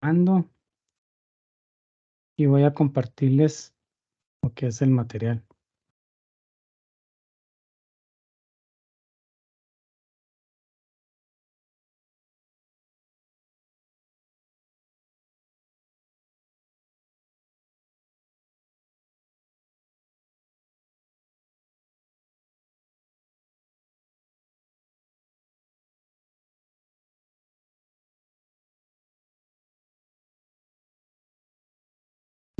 Ando y voy a compartirles lo que es el material.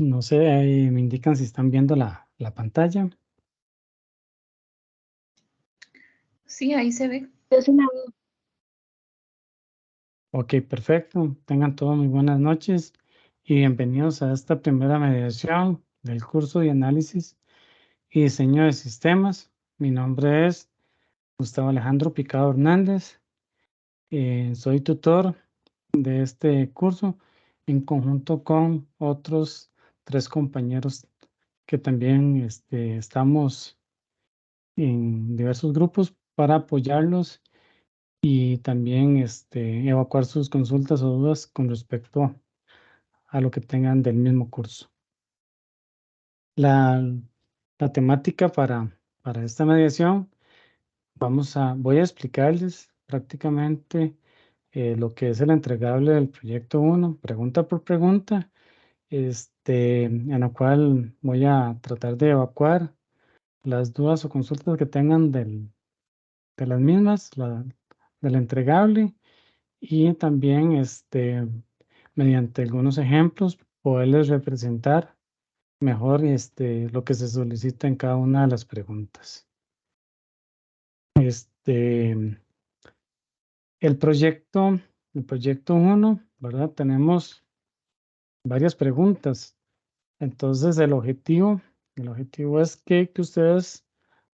No sé, ahí me indican si están viendo la pantalla. Sí, ahí se ve. Ok, perfecto. Tengan todos muy buenas noches y bienvenidos a esta primera mediación del curso de análisis y diseño de sistemas. Mi nombre es Gustavo Alejandro Picado Hernández. Soy tutor de este curso en conjunto con otros 3 compañeros que también estamos en diversos grupos para apoyarlos y también evacuar sus consultas o dudas con respecto a lo que tengan del mismo curso. La, la temática para esta mediación, voy a explicarles prácticamente lo que es el entregable del proyecto 1, pregunta por pregunta, en la cual voy a tratar de evacuar las dudas o consultas que tengan de las mismas, del entregable, y también mediante algunos ejemplos poderles representar mejor lo que se solicita en cada una de las preguntas. El proyecto, el proyecto 1, ¿verdad? Tenemos varias preguntas. Entonces el objetivo es que ustedes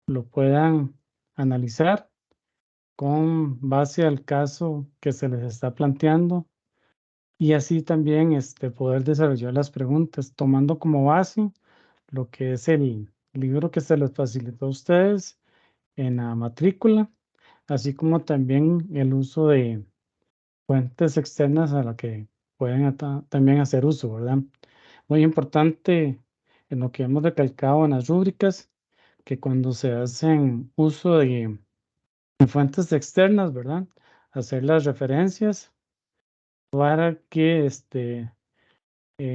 lo puedan analizar con base al caso que se les está planteando y así también poder desarrollar las preguntas tomando como base lo que es el libro que se les facilitó a ustedes en la matrícula, así como también el uso de fuentes externas a la que pueden también hacer uso, ¿verdad? Muy importante en lo que hemos recalcado en las rúbricas, que cuando se hacen uso de fuentes externas, ¿verdad? Hacer las referencias para que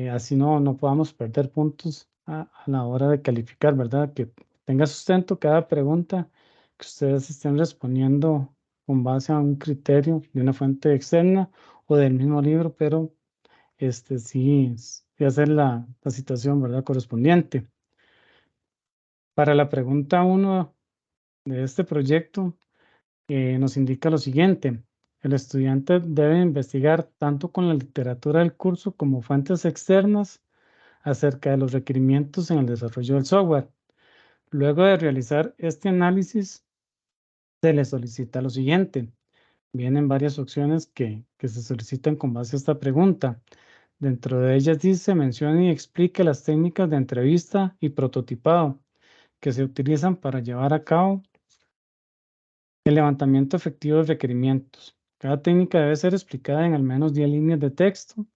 así no podamos perder puntos a la hora de calificar, ¿verdad? Que tenga sustento cada pregunta que ustedes estén respondiendo con base a un criterio de una fuente externa o del mismo libro, pero sí hacer la situación, ¿verdad? Correspondiente. Para la pregunta 1 de este proyecto, nos indica lo siguiente. El estudiante debe investigar tanto con la literatura del curso como fuentes externas acerca de los requerimientos en el desarrollo del software. Luego de realizar este análisis, se le solicita lo siguiente. Vienen varias opciones que se solicitan con base a esta pregunta. Dentro de ellas dice, menciona y explique las técnicas de entrevista y prototipado que se utilizan para llevar a cabo el levantamiento efectivo de requerimientos. Cada técnica debe ser explicada en al menos 10 líneas de texto.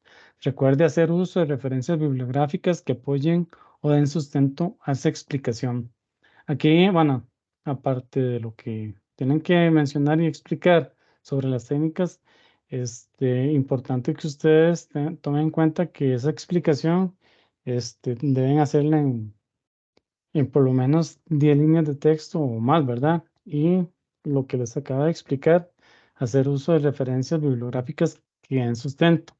Recuerde hacer uso de referencias bibliográficas que apoyen o den sustento a esa explicación. Aquí, bueno, aparte de lo que tienen que mencionar y explicar sobre las técnicas, es importante que ustedes tomen en cuenta que esa explicación deben hacerla en por lo menos 10 líneas de texto o más, ¿verdad? Y lo que les acaba de explicar, hacer uso de referencias bibliográficas que den sustento.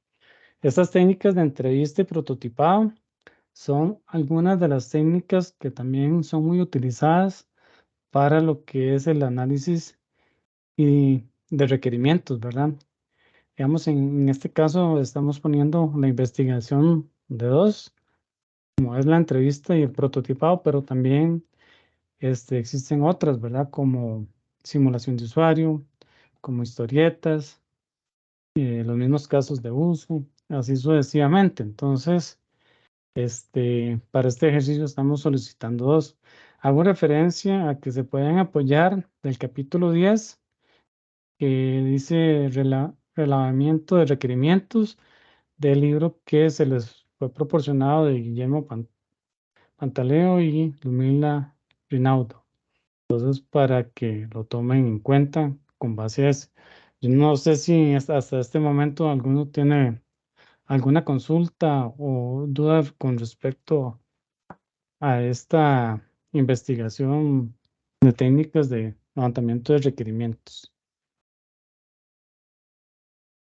Estas técnicas de entrevista y prototipado son algunas de las técnicas que también son muy utilizadas para lo que es el análisis y de requerimientos, ¿verdad? Digamos, en este caso estamos poniendo la investigación de dos, como es la entrevista y el prototipado, pero también existen otras, ¿verdad? Como simulación de usuario, como historietas, los mismos casos de uso, así sucesivamente. Entonces, para este ejercicio estamos solicitando dos. Hago referencia a que se pueden apoyar del capítulo 10, que dice relevamiento de requerimientos, del libro que se les fue proporcionado de Guillermo Pantaleo y Ludmila Rinaudo. Entonces, para que lo tomen en cuenta con base a eso. Yo no sé si hasta este momento alguno tiene alguna consulta o duda con respecto a esta investigación de técnicas de levantamiento de requerimientos.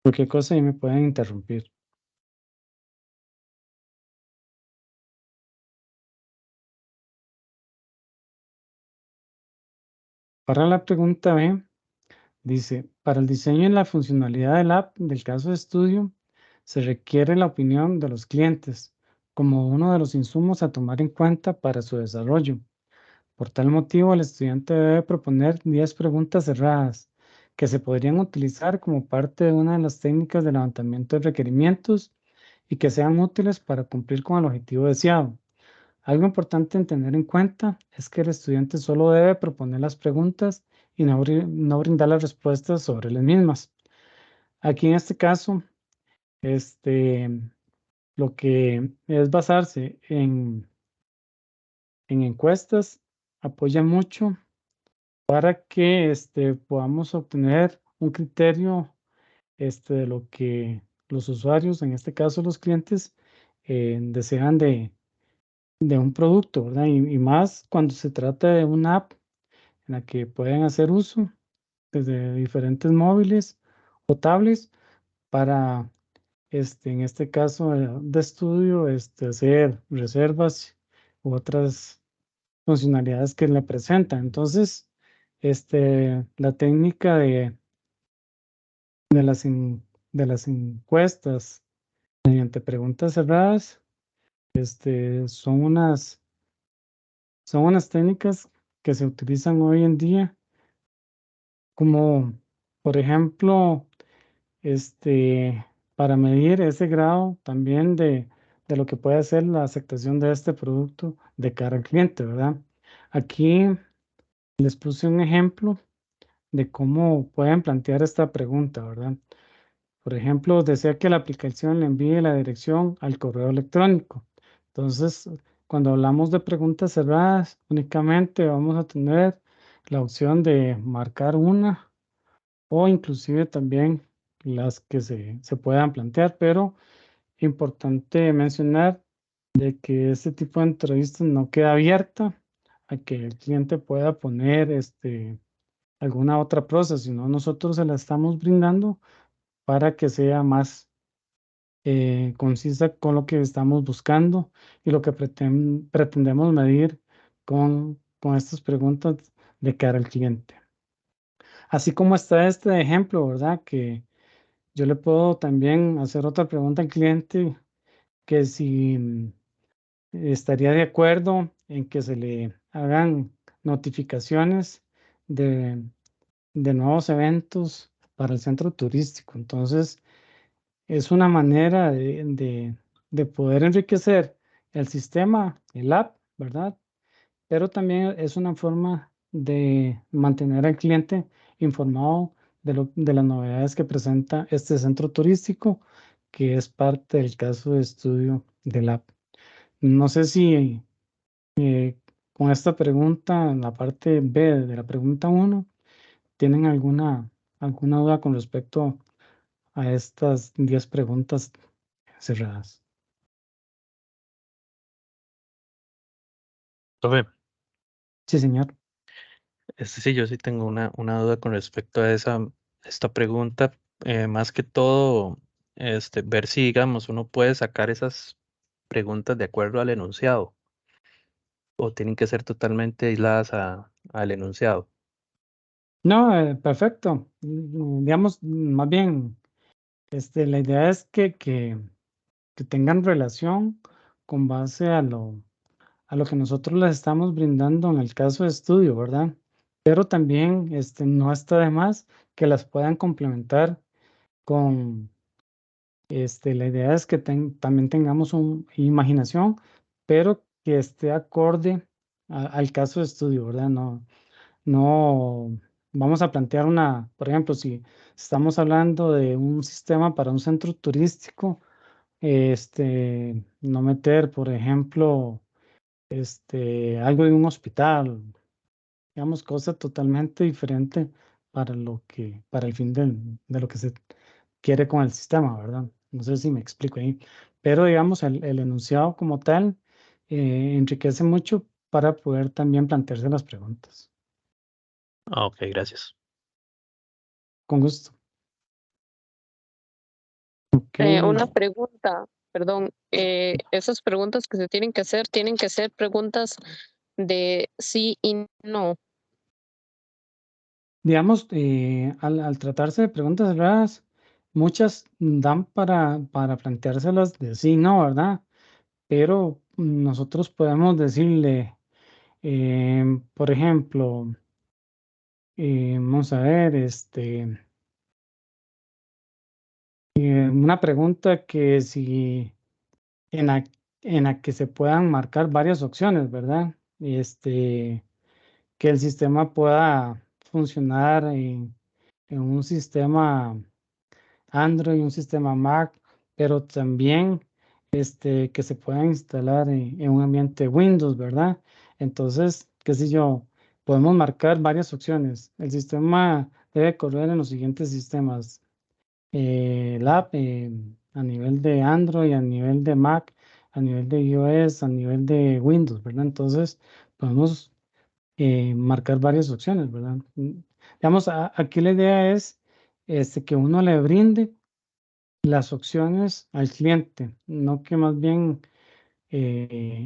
Cualquier cosa ahí me pueden interrumpir. Para la pregunta B, dice, para el diseño y la funcionalidad del app del caso de estudio, se requiere la opinión de los clientes como uno de los insumos a tomar en cuenta para su desarrollo. Por tal motivo, el estudiante debe proponer 10 preguntas cerradas que se podrían utilizar como parte de una de las técnicas de levantamiento de requerimientos y que sean útiles para cumplir con el objetivo deseado. Algo importante en tener en cuenta es que el estudiante solo debe proponer las preguntas y no brindar las respuestas sobre las mismas. Aquí en este caso, lo que es basarse en encuestas apoya mucho para que podamos obtener un criterio de lo que los usuarios, en este caso los clientes, desean de un producto, ¿verdad? Y más cuando se trata de una app en la que pueden hacer uso desde diferentes móviles o tablets para, en este caso de estudio, hacer reservas u otras funcionalidades que le presentan. Entonces, la técnica de de las encuestas mediante preguntas cerradas, son son unas técnicas que se utilizan hoy en día, como por ejemplo, para medir ese grado también de lo que puede ser la aceptación de este producto de cara al cliente, ¿verdad? Aquí les puse un ejemplo de cómo pueden plantear esta pregunta, ¿verdad? Por ejemplo, desea que la aplicación le envíe la dirección al correo electrónico. Entonces, cuando hablamos de preguntas cerradas, únicamente vamos a tener la opción de marcar una o inclusive también las que se puedan plantear, pero importante mencionar de que este tipo de entrevistas no queda abierta a que el cliente pueda poner alguna otra prosa, sino nosotros se la estamos brindando para que sea más concisa con lo que estamos buscando y lo que pretendemos medir con estas preguntas de cara al cliente. Así como está este ejemplo, ¿verdad? Que yo le puedo también hacer otra pregunta al cliente que si estaría de acuerdo en que se le hagan notificaciones de, de nuevos eventos para el centro turístico. Entonces, es una manera de poder enriquecer el sistema, el app, ¿verdad? Pero también es una forma de mantener al cliente informado de las novedades que presenta este centro turístico, que es parte del caso de estudio del app. No sé si con esta pregunta, en la parte B de la pregunta 1, tienen alguna duda con respecto a estas 10 preguntas cerradas. Profe, Sí, señor. sí, yo sí tengo una duda con respecto a esta pregunta. Más que todo, ver si, digamos, uno puede sacar esas preguntas de acuerdo al enunciado o tienen que ser totalmente aisladas al enunciado. No, perfecto. Digamos, más bien, la idea es que tengan relación con base a lo que nosotros les estamos brindando en el caso de estudio, ¿verdad? Pero también no está de más que las puedan complementar con, la idea es que también tengamos una imaginación, pero que esté acorde al caso de estudio, ¿verdad? No vamos a plantear por ejemplo, si estamos hablando de un sistema para un centro turístico, no meter, por ejemplo, algo de un hospital, digamos, cosa totalmente diferente para el fin de lo que se quiere con el sistema, ¿verdad? No sé si me explico ahí, pero digamos, el enunciado como tal enriquece mucho para poder también plantearse las preguntas. Ok, gracias. Con gusto. Ok. Una pregunta, perdón. Esas preguntas que se tienen que ser preguntas de sí y no. Digamos, al tratarse de preguntas cerradas, muchas dan para planteárselas de sí, no, ¿verdad? Pero nosotros podemos decirle, por ejemplo, vamos a ver, una pregunta que si en la, en la que se puedan marcar varias opciones, ¿verdad? Que el sistema pueda funcionar en un sistema Android, un sistema Mac, pero también que se pueda instalar en un ambiente Windows, ¿verdad? Entonces, qué sé yo, podemos marcar varias opciones. El sistema debe correr en los siguientes sistemas. El app a nivel de Android, a nivel de Mac, a nivel de iOS, a nivel de Windows, ¿verdad? Entonces, podemos marcar varias opciones, ¿verdad? Digamos, aquí la idea es que uno le brinde las opciones al cliente, no que más bien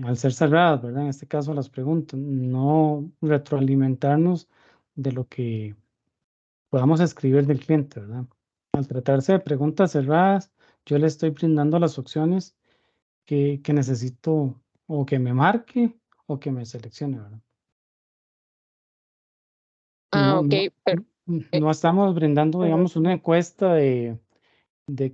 al ser cerradas, ¿verdad? En este caso las preguntas, no retroalimentarnos de lo que podamos escribir del cliente, ¿verdad? Al tratarse de preguntas cerradas, yo le estoy brindando las opciones que necesito o que me marque o que me seleccione, ¿verdad? Ah, No, ok, no, pero no estamos brindando, ujú. digamos, una encuesta de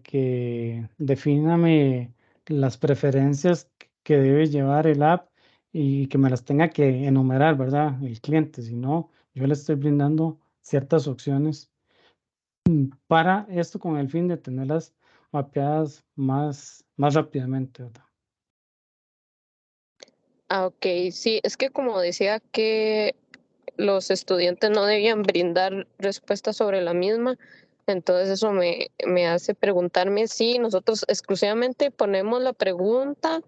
que defíname las preferencias que debe llevar el app y que me las tenga que enumerar, ¿verdad? El cliente, sino yo le estoy brindando ciertas opciones para esto con el fin de tenerlas mapeadas más rápidamente, ¿verdad? Ah, ok, sí, es que como decía que los estudiantes no debían brindar respuestas sobre la misma, entonces eso me hace preguntarme si nosotros exclusivamente ponemos la pregunta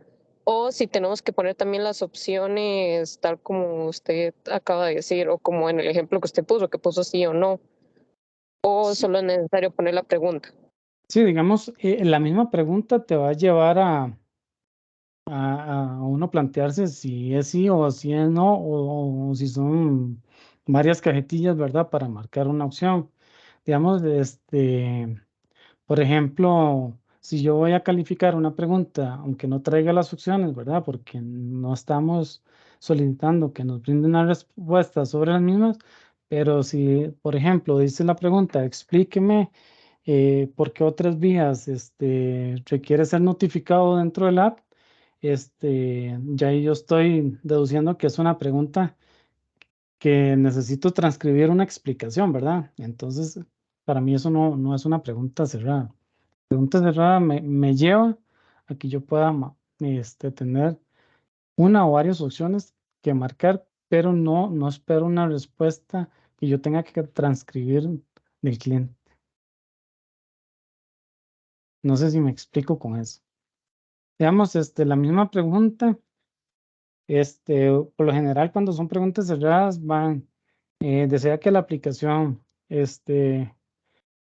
o si tenemos que poner también las opciones tal como usted acaba de decir o como en el ejemplo que usted puso, que puso sí o no, o Sí, solo es necesario poner la pregunta. sí, digamos, la misma pregunta te va a llevar a uno plantearse si es sí o si es no, o si son varias cajetillas, ¿verdad? Para marcar una opción. Digamos, por ejemplo, si yo voy a calificar una pregunta, aunque no traiga las opciones, ¿verdad? Porque no estamos solicitando que nos brinden una respuesta sobre las mismas, pero si, por ejemplo, dice la pregunta, explíqueme por qué otras vías requiere ser notificado dentro del app, ya ahí yo estoy deduciendo que es una pregunta que necesito transcribir una explicación, ¿verdad? Entonces, para mí eso no es una pregunta cerrada. Pregunta cerrada me lleva a que yo pueda tener una o varias opciones que marcar, pero no espero una respuesta que yo tenga que transcribir del cliente. No sé si me explico con eso. Digamos, la misma pregunta, por lo general cuando son preguntas cerradas van, desea que la aplicación,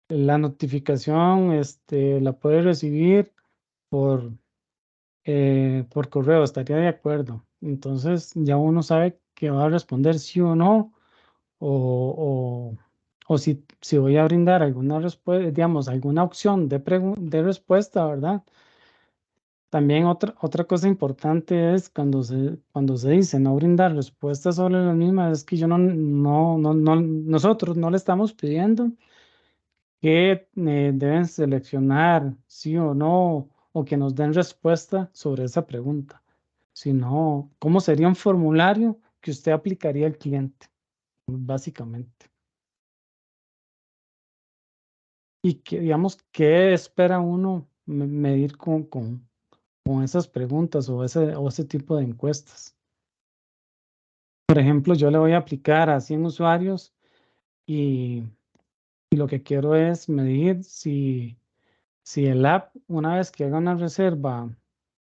la notificación, la puede recibir por por correo, estaría de acuerdo. Entonces ya uno sabe que va a responder sí o no, o, o si voy a brindar alguna respuesta, digamos, alguna opción de respuesta, ¿verdad? También otra cosa importante es cuando se dice no brindar respuestas sobre las mismas, es que yo nosotros no le estamos pidiendo que deben seleccionar sí o no, o que nos den respuesta sobre esa pregunta, sino cómo sería un formulario que usted aplicaría al cliente, básicamente. Y que, digamos, qué espera uno medir con esas preguntas o ese tipo de encuestas. Por ejemplo, yo le voy a aplicar a 100 usuarios y lo que quiero es medir si el app, una vez que haga una reserva,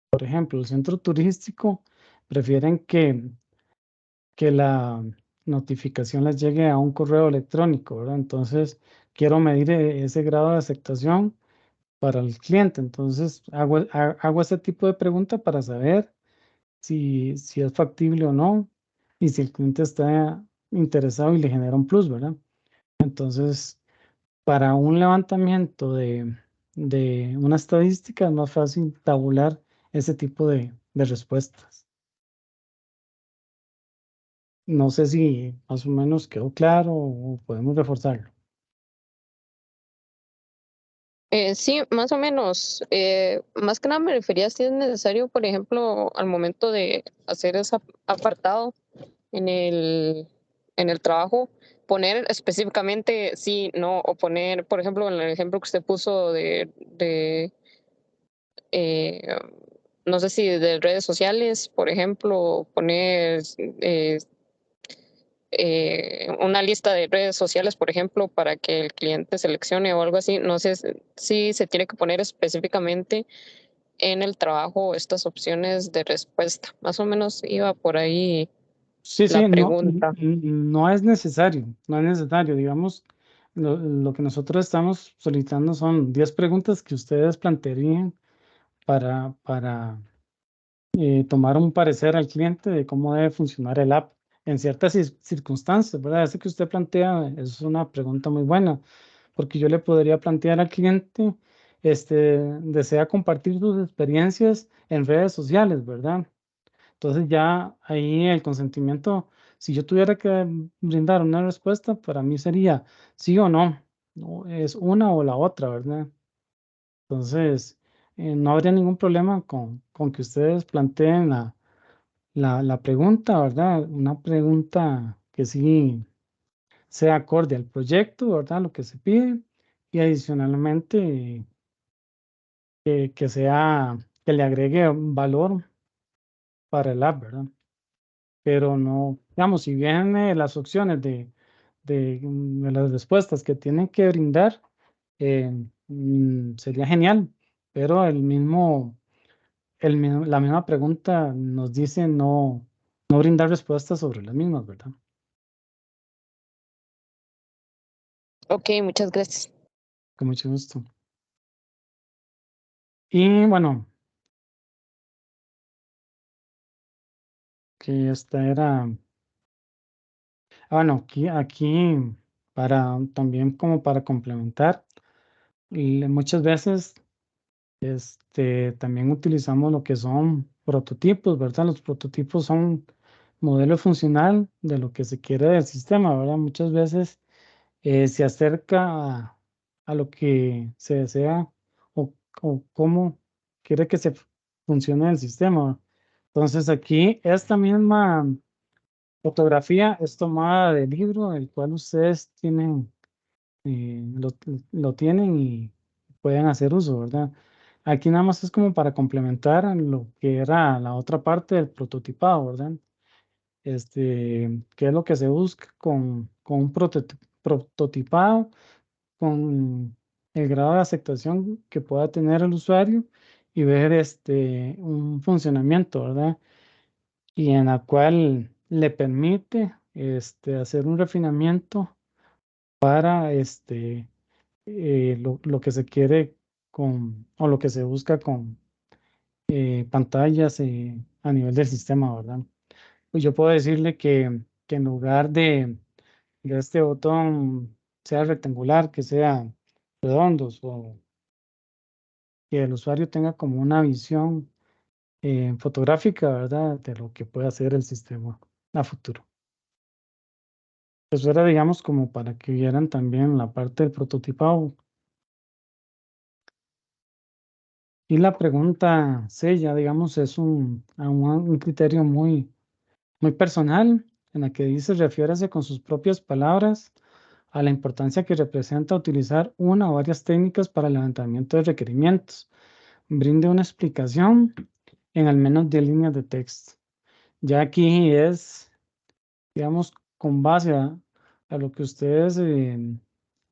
por ejemplo, el centro turístico, prefieren que la notificación les llegue a un correo electrónico, ¿verdad? Entonces, quiero medir ese grado de aceptación para el cliente. Entonces, hago ese tipo de pregunta para saber si es factible o no y si el cliente está interesado y le genera un plus, ¿verdad? Entonces, para un levantamiento de una estadística es más fácil tabular ese tipo de respuestas. No sé si más o menos quedó claro o podemos reforzarlo. Sí, más o menos. Más que nada me refería si es necesario, por ejemplo, al momento de hacer ese apartado en el trabajo, poner específicamente sí, no, o poner, por ejemplo, en el ejemplo que usted puso eh, no sé si de redes sociales, por ejemplo, poner una lista de redes sociales, por ejemplo, para que el cliente seleccione o algo así. No sé si se tiene que poner específicamente en el trabajo estas opciones de respuesta. Más o menos iba por ahí Sí, la sí, no, pregunta. no es necesario, no es necesario. Digamos, lo que nosotros estamos solicitando son 10 preguntas que ustedes plantearían para tomar un parecer al cliente de cómo debe funcionar el app en ciertas circunstancias, ¿verdad? Ese que usted plantea es una pregunta muy buena, porque yo le podría plantear al cliente, desea compartir sus experiencias en redes sociales, ¿verdad? Entonces ya ahí el consentimiento, si yo tuviera que brindar una respuesta, para mí sería sí o no, no es una o la otra, ¿verdad? Entonces, no habría ningún problema con que ustedes planteen la pregunta, ¿verdad? Una pregunta que sí sea acorde al proyecto, ¿verdad? Lo que se pide y adicionalmente que le agregue valor para el app, ¿verdad? Pero no, digamos, si bien las opciones de las respuestas que tienen que brindar, sería genial, pero la misma pregunta nos dice no brindar respuestas sobre las mismas, ¿verdad? Ok, muchas gracias. Con mucho gusto. Y bueno, que esta era, bueno, aquí también como para complementar, y muchas veces también utilizamos lo que son prototipos, ¿verdad? Los prototipos son modelo funcional de lo que se quiere del sistema, ¿verdad? Muchas veces se acerca a lo que se desea o cómo quiere que se funcione el sistema. Entonces aquí esta misma fotografía es tomada del libro, el cual ustedes tienen, lo tienen y pueden hacer uso, ¿verdad? Aquí nada más es como para complementar a lo que era la otra parte del prototipado, ¿verdad? ¿Qué es lo que se busca con un prototipado? Con el grado de aceptación que pueda tener el usuario y ver un funcionamiento, ¿verdad? Y en la cual le permite hacer un refinamiento para lo que se quiere o lo que se busca con pantallas a nivel del sistema, ¿verdad? Pues yo puedo decirle que en lugar de este botón sea rectangular, que sea redondos o que el usuario tenga como una visión fotográfica, ¿verdad? De lo que puede hacer el sistema a futuro. Eso era, digamos, como para que vieran también la parte del prototipado. Y la pregunta C, ya digamos, es un criterio muy personal, en la que dice, refiérase con sus propias palabras a la importancia que representa utilizar una o varias técnicas para el levantamiento de requerimientos, brinde una explicación en al menos 10 líneas de texto. Ya aquí es, digamos, con base a lo que ustedes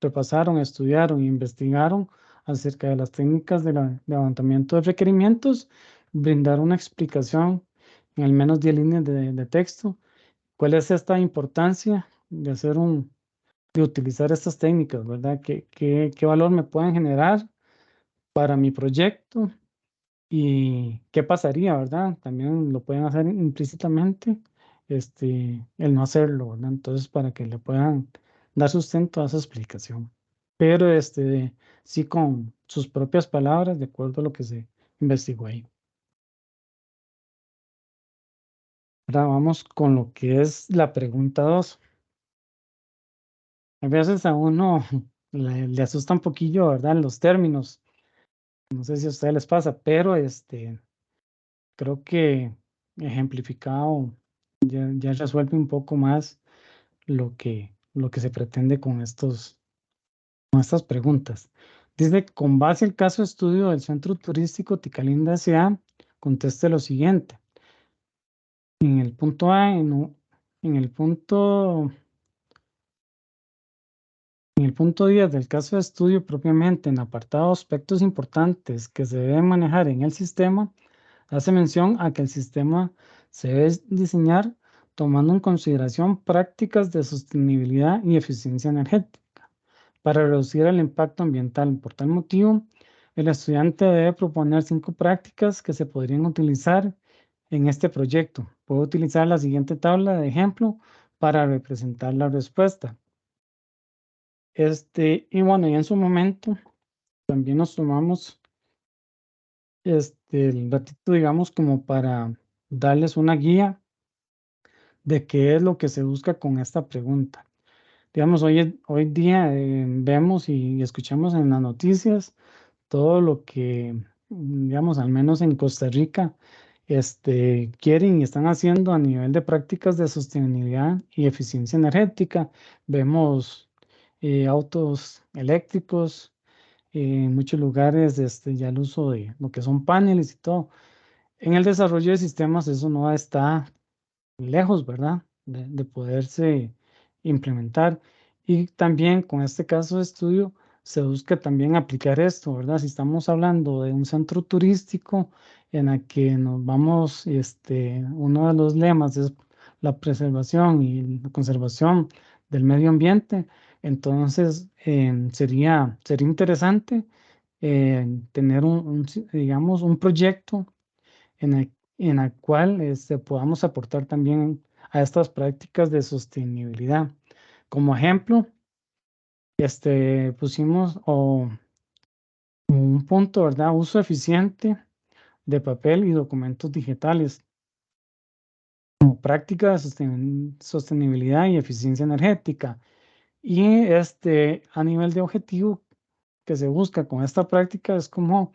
repasaron, estudiaron e investigaron acerca de las técnicas de levantamiento de requerimientos, brindar una explicación en al menos 10 líneas de texto. ¿Cuál es esta importancia de de utilizar estas técnicas, verdad? ¿Qué valor me pueden generar para mi proyecto? ¿Y qué pasaría, verdad? También lo pueden hacer implícitamente, el no hacerlo, ¿verdad? Entonces, para que le puedan dar sustento a esa explicación. Pero, sí con sus propias palabras, de acuerdo a lo que se investigó ahí. Ahora vamos con lo que es la pregunta 2. A veces a uno le asusta un poquillo, ¿verdad? Los términos. No sé si a ustedes les pasa, pero creo que ejemplificado ya resuelve un poco más lo que se pretende con estas preguntas. Dice, con base al caso de estudio del Centro Turístico Ticalinda S.A., conteste lo siguiente. En el punto A, en el punto 10 del caso de estudio propiamente, en apartado aspectos importantes que se deben manejar en el sistema, hace mención a que el sistema se debe diseñar tomando en consideración prácticas de sostenibilidad y eficiencia energética para reducir el impacto ambiental. Por tal motivo, el estudiante debe proponer 5 prácticas que se podrían utilizar en este proyecto. Puedo utilizar la siguiente tabla de ejemplo para representar la respuesta. Y bueno, y en su momento también nos tomamos el ratito, digamos, como para darles una guía de qué es lo que se busca con esta pregunta. Digamos, hoy día vemos y escuchamos en las noticias todo lo que, digamos, al menos en Costa Rica, quieren y están haciendo a nivel de prácticas de sostenibilidad y eficiencia energética. Vemos autos eléctricos, en muchos lugares ya el uso de lo que son paneles y todo. En el desarrollo de sistemas eso no está lejos, ¿verdad? De poderse implementar. Y también con este caso de estudio se busca también aplicar esto, ¿verdad? Si estamos hablando de un centro turístico en el que nos vamos, uno de los lemas es la preservación y la conservación del medio ambiente, entonces sería interesante tener digamos, un proyecto en el cual podamos aportar también a estas prácticas de sostenibilidad. Como ejemplo, pusimos un punto, ¿verdad? Uso eficiente de papel y documentos digitales como práctica de sostenibilidad y eficiencia energética. Y a nivel de objetivo que se busca con esta práctica es como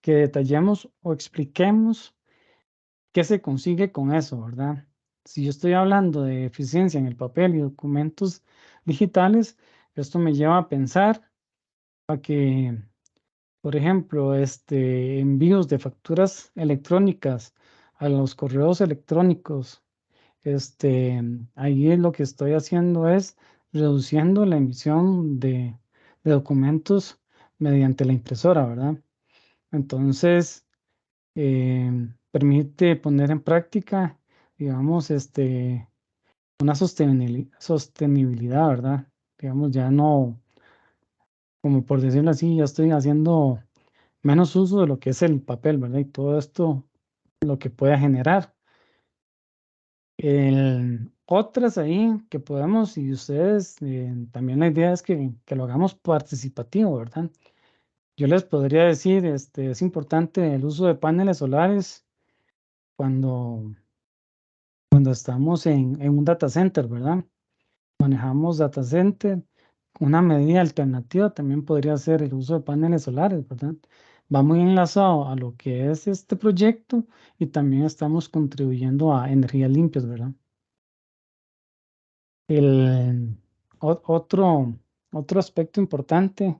que detallemos o expliquemos qué se consigue con eso, ¿verdad? Si yo estoy hablando de eficiencia en el papel y documentos digitales, esto me lleva a pensar a que, por ejemplo, envíos de facturas electrónicas a los correos electrónicos, ahí lo que estoy haciendo es reduciendo la emisión de documentos mediante la impresora, ¿verdad? Entonces, permite poner en práctica, digamos, una sostenibilidad, ¿verdad? Digamos, ya no, como por decirlo así, ya estoy haciendo menos uso de lo que es el papel, ¿verdad? Y todo esto, lo que pueda generar. Otras ahí que podemos, y ustedes, también la idea es que lo hagamos participativo, ¿verdad? Yo les podría decir, es importante el uso de paneles solares cuando estamos en un data center, ¿verdad? Manejamos data center. Una medida alternativa también podría ser el uso de paneles solares, ¿verdad? Va muy enlazado a lo que es este proyecto y también estamos contribuyendo a energías limpias, ¿verdad? Otro aspecto importante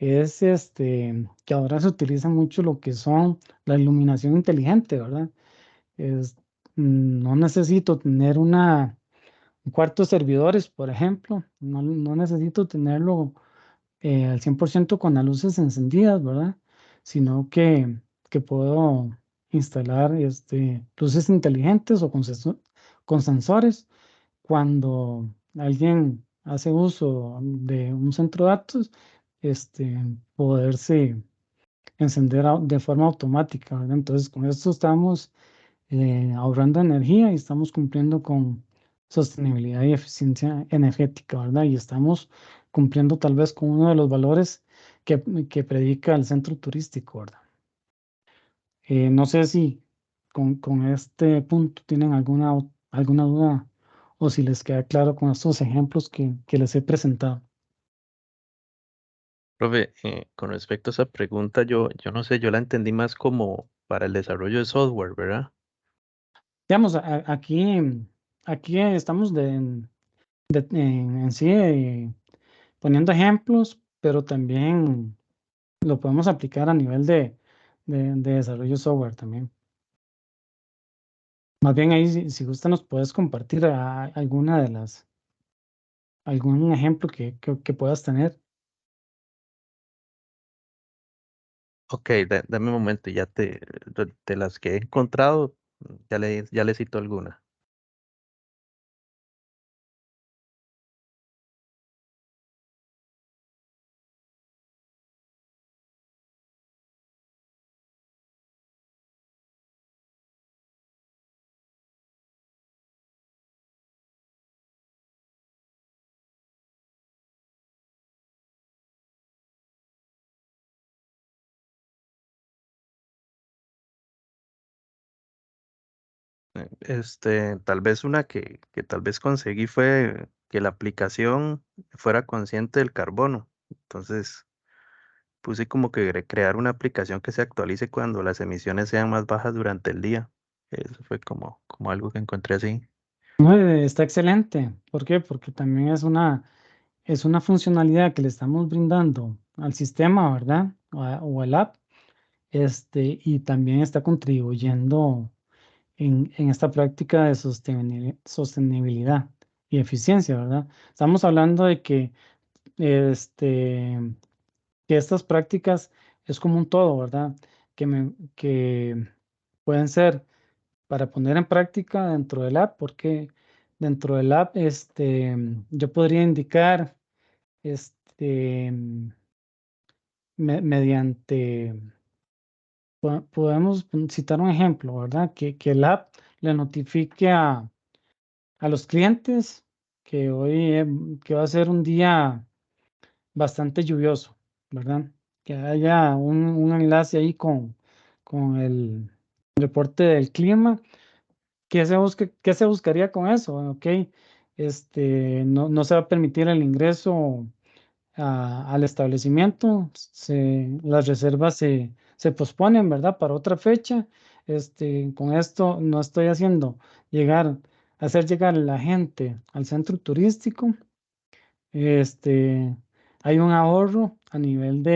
es que ahora se utiliza mucho lo que son la iluminación inteligente, ¿verdad? Es, no necesito tener un cuarto de servidores, por ejemplo, no necesito tenerlo al 100% con las luces encendidas, ¿verdad? Sino que puedo instalar luces inteligentes o con sensores cuando alguien hace uso de un centro de datos, poderse encender de forma automática, ¿verdad? Entonces, con esto estamos ahorrando energía y estamos cumpliendo con sostenibilidad y eficiencia energética, ¿verdad? Y estamos cumpliendo tal vez con uno de los valores que predica el centro turístico, ¿verdad? No sé si con este punto tienen alguna duda o si les queda claro con estos ejemplos que les he presentado. Profe, con respecto a esa pregunta, yo no sé, yo la entendí más como para el desarrollo de software, ¿verdad? Digamos, aquí estamos en sí poniendo ejemplos, pero también lo podemos aplicar a nivel de desarrollo software también. Más bien ahí, si gusta, nos puedes compartir alguna algún ejemplo que puedas tener. Ok, dame un momento, ya de las que he encontrado, ya le cito alguna. Tal vez una que tal vez conseguí fue que la aplicación fuera consciente del carbono. Entonces puse como que crear una aplicación que se actualice cuando las emisiones sean más bajas durante el día. Eso fue como algo que encontré así. No, está excelente. ¿Por qué? Porque también es una funcionalidad que le estamos brindando al sistema, ¿verdad? O al app, y también está contribuyendo en esta práctica de sostenibilidad y eficiencia, ¿verdad? Estamos hablando de este, que estas prácticas es como un todo, ¿verdad? Que pueden ser para poner en práctica dentro del app, porque dentro del app, yo podría indicar, este, mediante, podemos citar un ejemplo, ¿verdad? Que el app le notifique a los clientes que hoy que va a ser un día bastante lluvioso, ¿verdad? Que haya un enlace ahí con el reporte del clima. ¿Qué se buscaría con eso? Ok, no se va a permitir el ingreso al establecimiento, las reservas se posponen, ¿verdad? Para otra fecha. Con esto no estoy hacer llegar a la gente al centro turístico. Este, hay un ahorro a nivel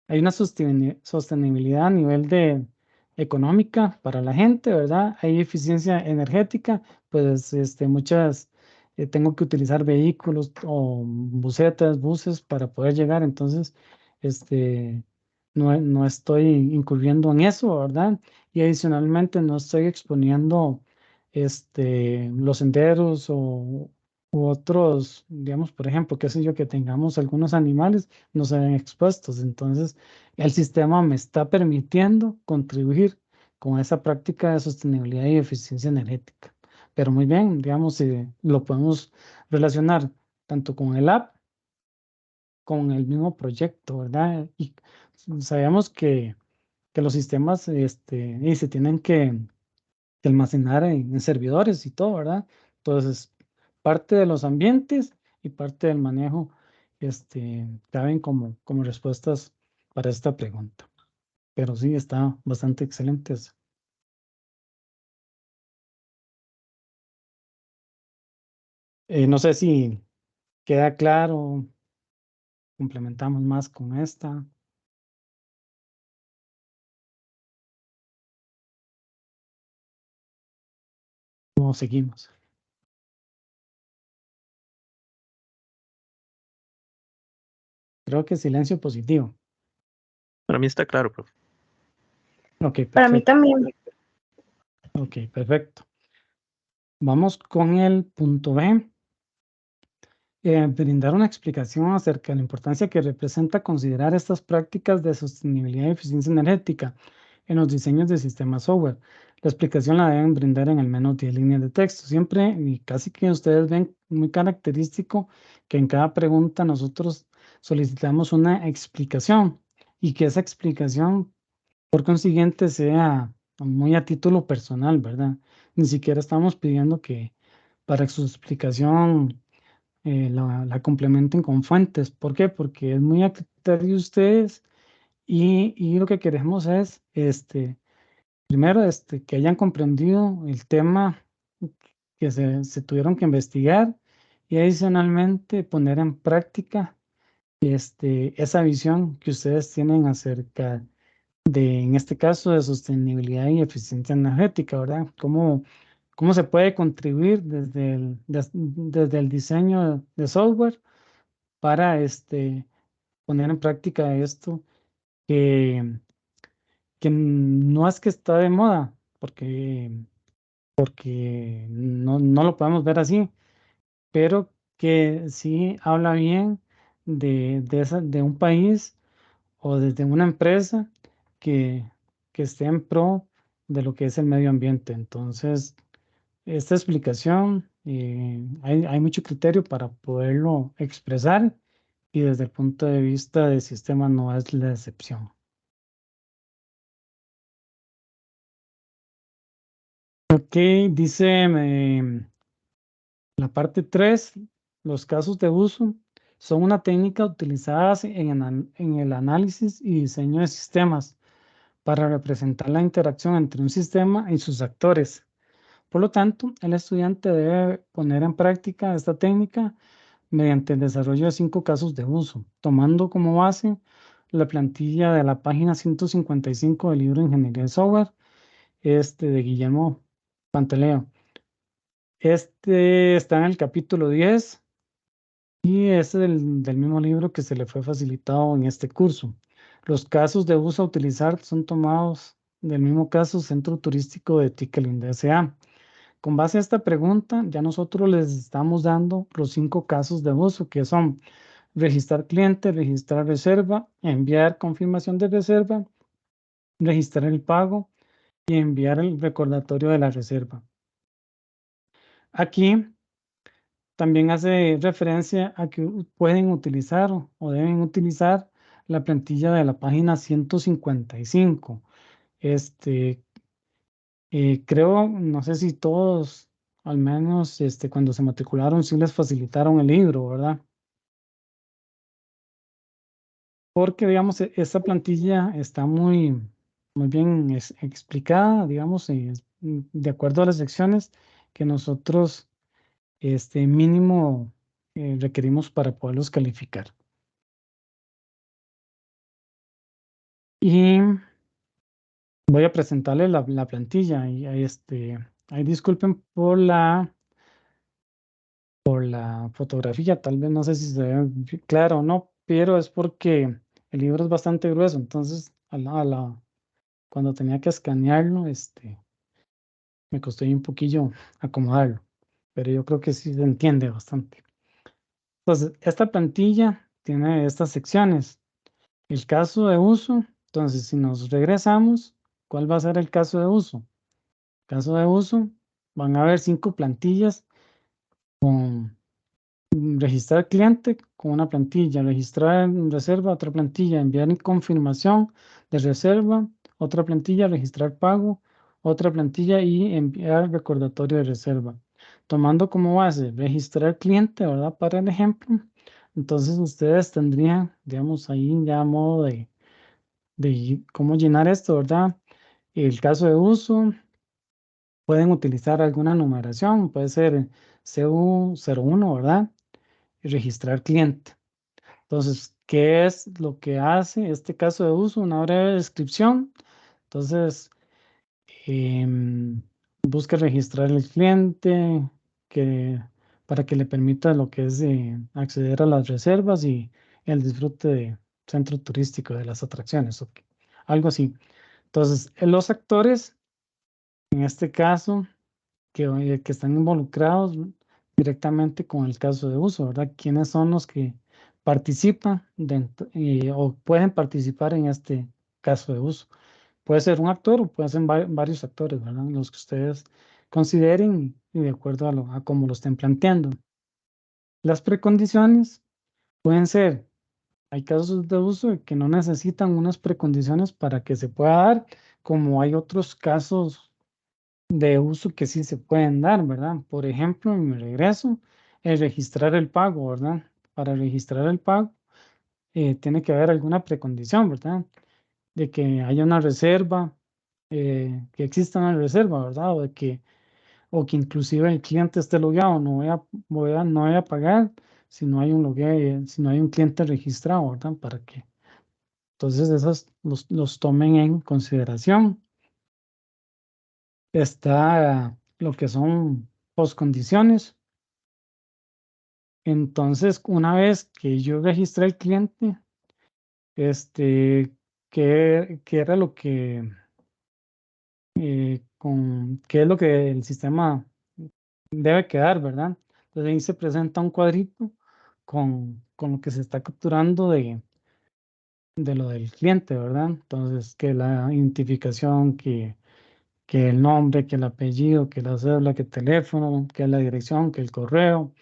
hay una sostenibilidad a nivel de económica para la gente, ¿verdad? Hay eficiencia energética, pues tengo que utilizar vehículos o buses para poder llegar, entonces, no estoy incurriendo en eso, ¿verdad? Y adicionalmente no estoy exponiendo, los senderos u otros, digamos, por ejemplo, qué sé yo, que tengamos algunos animales, no se ven expuestos, entonces, el sistema me está permitiendo contribuir con esa práctica de sostenibilidad y eficiencia energética. Pero muy bien, digamos, lo podemos relacionar tanto con el app, con el mismo proyecto, ¿verdad? Y sabemos que los sistemas y se tienen que almacenar en servidores y todo, ¿verdad? Entonces, parte de los ambientes y parte del manejo caben como respuestas para esta pregunta. Pero sí, está bastante excelente. No sé si queda claro, complementamos más con esta. ¿Cómo seguimos? Creo que silencio positivo. Para mí está claro, profe. Ok, Para mí perfecto. también. Ok, perfecto. Vamos con el punto B. Brindar una explicación acerca de la importancia que representa considerar estas prácticas de sostenibilidad y eficiencia energética en los diseños de sistemas software. La explicación la deben brindar en al menos 10 líneas de texto. Siempre, y casi que ustedes ven muy característico, que en cada pregunta nosotros solicitamos una explicación y que esa explicación, por consiguiente, sea muy a título personal, ¿verdad? Ni siquiera estamos pidiendo que para su explicación la complementen con fuentes. ¿Por qué? Porque es muy a criterio de ustedes y lo que queremos es, primero, que hayan comprendido el tema que se tuvieron que investigar y adicionalmente poner en práctica esa visión que ustedes tienen acerca de, en este caso, de sostenibilidad y eficiencia energética, ¿verdad? ¿Cómo se puede contribuir desde el diseño de software para poner en práctica esto que, que no es que está de moda, porque no lo podemos ver así, pero que sí habla bien de un país o desde una empresa que, que esté en pro de lo que es el medio ambiente. Entonces, esta explicación, hay mucho criterio para poderlo expresar y desde el punto de vista del sistema no es la excepción. Ok, dice la parte 3, los casos de uso son una técnica utilizada en el análisis y diseño de sistemas para representar la interacción entre un sistema y sus actores. Por lo tanto, el estudiante debe poner en práctica esta técnica mediante el desarrollo de 5 casos de uso, tomando como base la plantilla de la página 155 del libro Ingeniería de Software, de Guillermo Pantaleo. Está en el capítulo 10 y es del mismo libro que se le fue facilitado en este curso. Los casos de uso a utilizar son tomados del mismo caso Centro Turístico de Tickeling S.A. Con base a esta pregunta, ya nosotros les estamos dando los 5 casos de uso, que son registrar cliente, registrar reserva, enviar confirmación de reserva, registrar el pago y enviar el recordatorio de la reserva. Aquí también hace referencia a que pueden utilizar o deben utilizar la plantilla de la página 155. Creo, no sé si todos, al menos cuando se matricularon, sí les facilitaron el libro, ¿verdad? Porque, digamos, esta plantilla está muy bien explicada, digamos, de acuerdo a las secciones que nosotros, mínimo, requerimos para poderlos calificar. Y voy a presentarles la plantilla y ahí disculpen por la fotografía, tal vez no sé si se ve claro o no, pero es porque el libro es bastante grueso, entonces cuando tenía que escanearlo, me costó ahí un poquillo acomodarlo, pero yo creo que sí se entiende bastante. Entonces, esta plantilla tiene estas secciones. El caso de uso, entonces si nos regresamos, ¿cuál va a ser el caso de uso? Caso de uso, van a haber 5 plantillas con registrar cliente con una plantilla, registrar en reserva otra plantilla, enviar en confirmación de reserva otra plantilla, registrar pago otra plantilla y enviar recordatorio de reserva. Tomando como base registrar cliente, ¿verdad? Para el ejemplo, entonces ustedes tendrían, digamos, ahí ya a modo de cómo llenar esto, ¿verdad? El caso de uso, pueden utilizar alguna numeración, puede ser CU01, ¿verdad? Y registrar cliente. Entonces, ¿qué es lo que hace este caso de uso? Una breve descripción. Entonces, busca registrar el cliente para que le permita lo que es acceder a las reservas y el disfrute de centro turístico, de las atracciones, algo así. Entonces, los actores, en este caso, que están involucrados directamente con el caso de uso, ¿verdad? ¿Quiénes son los que participan o pueden participar en este caso de uso? Puede ser un actor o pueden ser varios actores, ¿verdad? Los que ustedes consideren y de acuerdo a cómo lo estén planteando. Las precondiciones pueden ser, hay casos de uso que no necesitan unas precondiciones para que se pueda dar, como hay otros casos de uso que sí se pueden dar, ¿verdad? Por ejemplo, en mi regreso, el registrar el pago, ¿verdad? Para registrar el pago, tiene que haber alguna precondición, ¿verdad? De que haya una reserva, que exista una reserva, ¿verdad? O que inclusive el cliente esté logueado, no voy a pagar si no hay un logueo, si no hay un cliente registrado, ¿verdad? Para que entonces esos los tomen en consideración. Está lo que son postcondiciones. Entonces, una vez que yo registré el cliente, ¿qué era lo que, qué es lo que el sistema debe quedar, ¿verdad? Entonces ahí se presenta un cuadrito con lo que se está capturando de lo del cliente, ¿verdad? Entonces, que la identificación, que el nombre, que el apellido, que la cédula, que el teléfono, que la dirección, que el correo,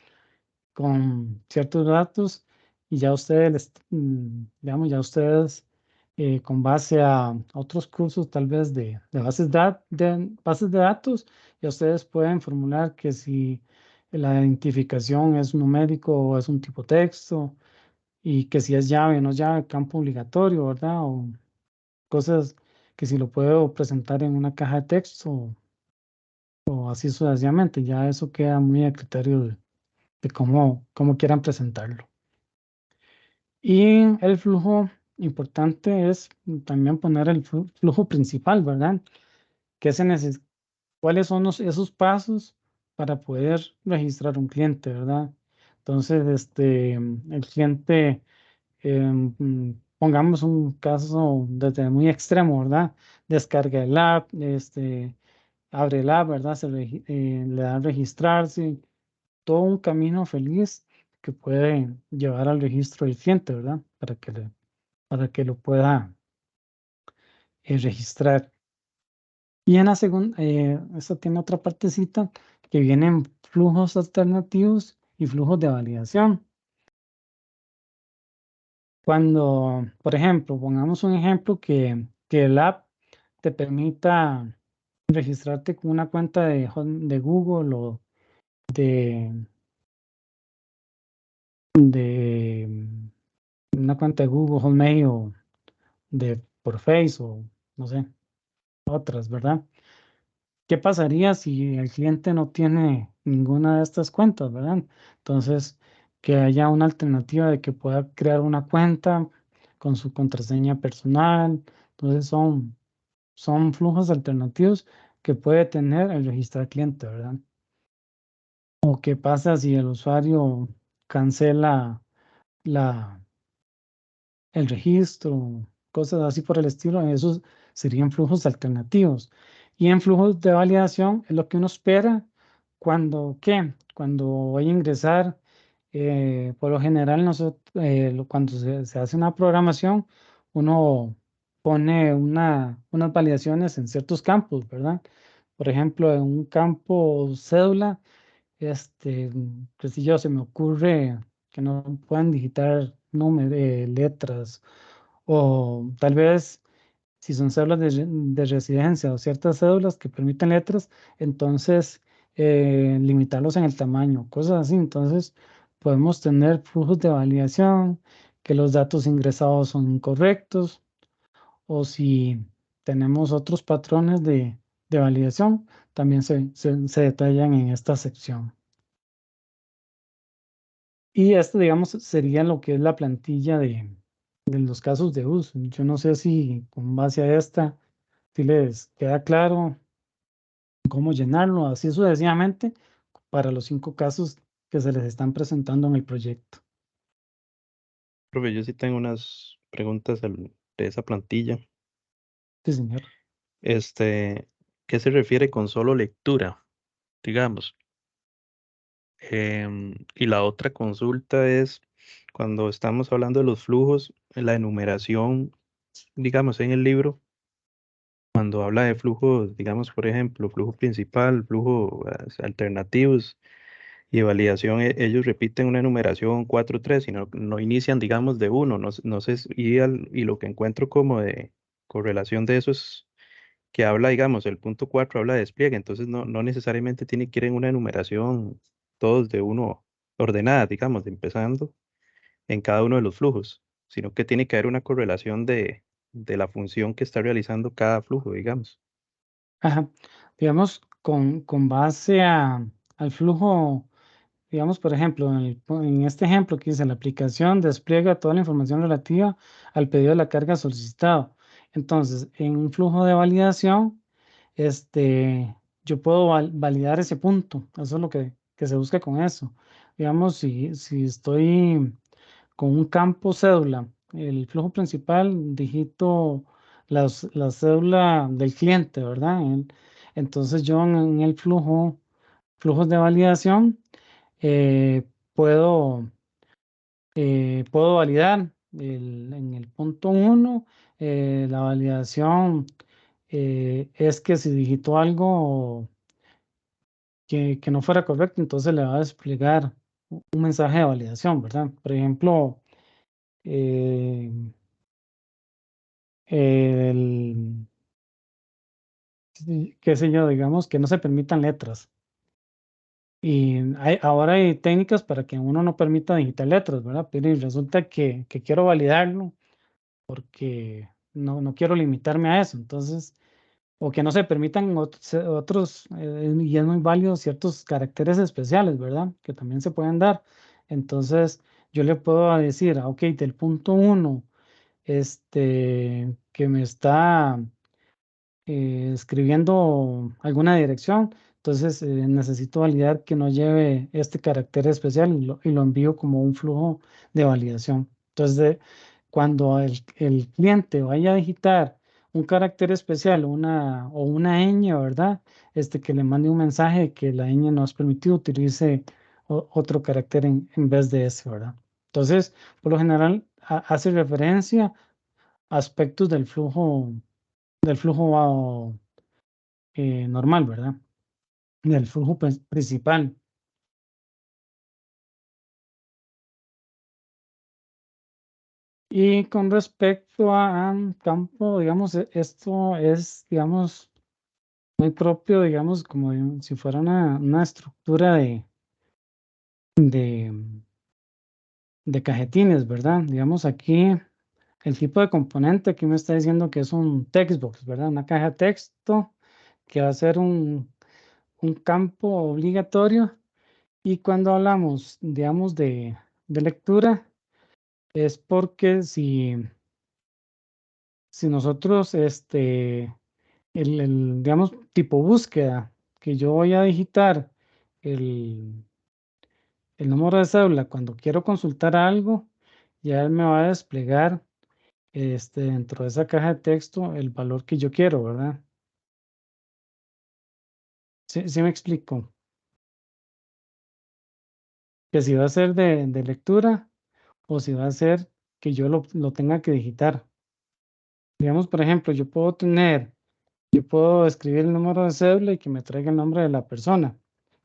con ciertos datos, y ya ustedes, digamos, ya ustedes, con base a otros cursos tal vez de bases de datos, ya ustedes pueden formular que si la identificación es numérico o es un tipo texto, y que si es llave o no es llave, campo obligatorio, ¿verdad? O cosas que si lo puedo presentar en una caja de texto o así sucesivamente, ya eso queda muy a criterio de cómo quieran presentarlo. Y el flujo importante es también poner el flujo principal, ¿verdad? ¿Cuáles son esos pasos para poder registrar un cliente, ¿verdad? Entonces, el cliente, pongamos un caso desde muy extremo, ¿verdad? Descarga el app, abre el app, ¿verdad? Le da a registrarse, todo un camino feliz que puede llevar al registro del cliente, ¿verdad? Para que lo pueda registrar. Y en la segunda, esta tiene otra partecita que vienen flujos alternativos y flujos de validación. Cuando, por ejemplo, pongamos un ejemplo que el app te permita registrarte con una cuenta de Google o de una cuenta de Google Hotmail o por Face o no sé, otras, ¿verdad? ¿Qué pasaría si el cliente no tiene ninguna de estas cuentas, ¿verdad? Entonces, que haya una alternativa de que pueda crear una cuenta con su contraseña personal. Entonces, son flujos alternativos que puede tener el registrar cliente, ¿verdad? O qué pasa si el usuario cancela el registro, cosas así por el estilo, esos serían flujos alternativos. Y en flujos de validación es lo que uno espera cuando voy a ingresar, por lo general cuando se hace una programación, uno pone unas validaciones en ciertos campos, ¿verdad? Por ejemplo, en un campo cédula, que si yo se me ocurre que no puedan digitar números, letras, o tal vez si son cédulas de residencia o ciertas cédulas que permiten letras, entonces limitarlos en el tamaño, cosas así. Entonces podemos tener flujos de validación, que los datos ingresados son incorrectos, o si tenemos otros patrones de validación, también se detallan en esta sección. Y esto, digamos, sería lo que es la plantilla de los casos de uso. Yo no sé si con base a esta, si les queda claro cómo llenarlo, así sucesivamente, para los 5 casos que se les están presentando en el proyecto. Profe, yo sí tengo unas preguntas de esa plantilla. Sí, señor. ¿Qué se refiere con solo lectura? Digamos. Y la otra consulta es cuando estamos hablando de los flujos, la enumeración, digamos, en el libro, cuando habla de flujos, digamos, por ejemplo, flujo principal, flujo alternativos y validación, ellos repiten una enumeración 4 3 y no inician, digamos, de uno. No sé, y lo que encuentro como de correlación de eso es que habla, digamos, el punto 4 habla de despliegue, entonces no necesariamente tiene que ir en una enumeración todos de uno ordenada, digamos, de empezando en cada uno de los flujos, sino que tiene que haber una correlación de la función que está realizando cada flujo, digamos. Ajá. Digamos, con base al flujo, digamos, por ejemplo, en este ejemplo que dice, la aplicación despliega toda la información relativa al pedido de la carga solicitado. Entonces, en un flujo de validación, yo puedo validar ese punto. Eso es lo que se busca con eso. Digamos, si estoy con un campo cédula, el flujo principal, digito la cédula del cliente, ¿verdad? Entonces yo en el flujos de validación, eh, puedo, puedo validar en el punto 1, la validación es que si digitó algo que no fuera correcto, entonces le va a desplegar un mensaje de validación, ¿verdad? Por ejemplo, eh, el, qué sé yo, digamos que no se permitan letras. Y ahora hay técnicas para que uno no permita digitar letras, ¿verdad? Pero resulta que quiero validarlo porque no quiero limitarme a eso. Entonces, o que no se permitan otros, y es muy válido ciertos caracteres especiales, ¿verdad? Que también se pueden dar. Entonces, yo le puedo decir, ok, del punto 1, que me está escribiendo alguna dirección, entonces necesito validar que no lleve este carácter especial y lo envío como un flujo de validación. Entonces, cuando el cliente vaya a digitar un carácter especial o una ñ, ¿verdad? Que le mande un mensaje de que la ñ no es permitido, utilice otro carácter en vez de ese, ¿verdad? Entonces, por lo general, hace referencia a aspectos del flujo normal, ¿verdad? Del flujo principal. Y con respecto a campo, digamos, esto es, digamos, muy propio, digamos, como si fuera una estructura de, de cajetines, ¿verdad? Digamos, aquí el tipo de componente aquí me está diciendo que es un textbox, ¿verdad? Una caja de texto que va a ser un campo obligatorio. Y cuando hablamos, digamos, de lectura, es porque si nosotros, digamos, tipo búsqueda, que yo voy a digitar el, el número de cédula cuando quiero consultar algo, ya él me va a desplegar dentro de esa caja de texto el valor que yo quiero, ¿verdad? Sí me explico. Que si va a ser de lectura o si va a ser que yo lo tenga que digitar. Digamos, por ejemplo, yo puedo escribir el número de cédula y que me traiga el nombre de la persona.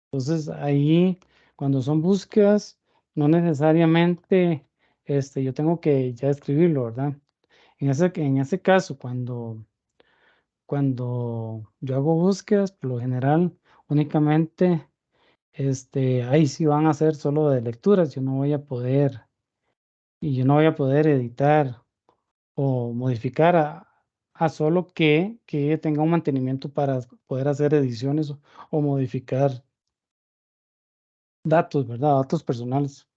Entonces, ahí, cuando son búsquedas, no necesariamente yo tengo que ya escribirlo, ¿verdad? En ese caso, cuando yo hago búsquedas, por lo general, únicamente, ahí sí van a ser solo de lecturas. Yo no voy a poder editar o modificar a solo que tenga un mantenimiento para poder hacer ediciones o modificar datos, ¿verdad? Datos personales.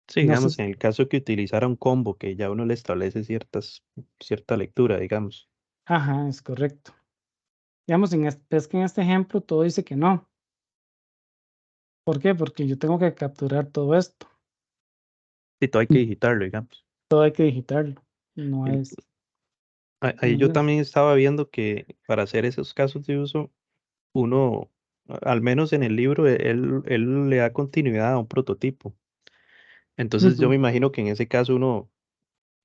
Sí, No sé, digamos, en el caso que utilizara un combo que ya uno le establece cierta lectura, digamos. ajá, es correcto. Digamos, es que en este ejemplo todo dice que no. ¿Por qué? Porque yo tengo que capturar todo esto. Sí, todo hay que digitarlo, digamos. Todo hay que digitarlo. No El- es, Ahí no yo es- también estaba viendo que para hacer esos casos de uso, uno, al menos en el libro, él le da continuidad a un prototipo. Entonces yo Ujú. me imagino que en ese caso uno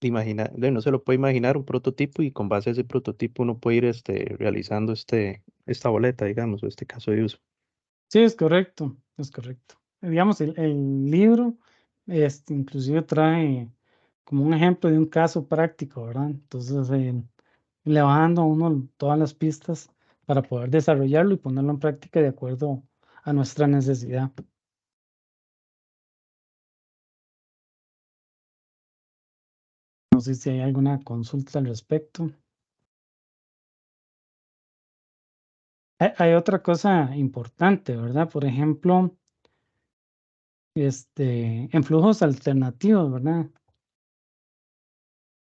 no se lo puede imaginar un prototipo y con base a ese prototipo uno puede ir realizando esta boleta, digamos, o este caso de uso. Sí, es correcto, es correcto. Digamos, el libro inclusive trae como un ejemplo de un caso práctico, ¿verdad? Entonces, le va dando a uno todas las pistas para poder desarrollarlo y ponerlo en práctica de acuerdo a nuestra necesidad. No sé si hay alguna consulta al respecto. Hay otra cosa importante, ¿verdad? Por ejemplo, en flujos alternativos, ¿verdad?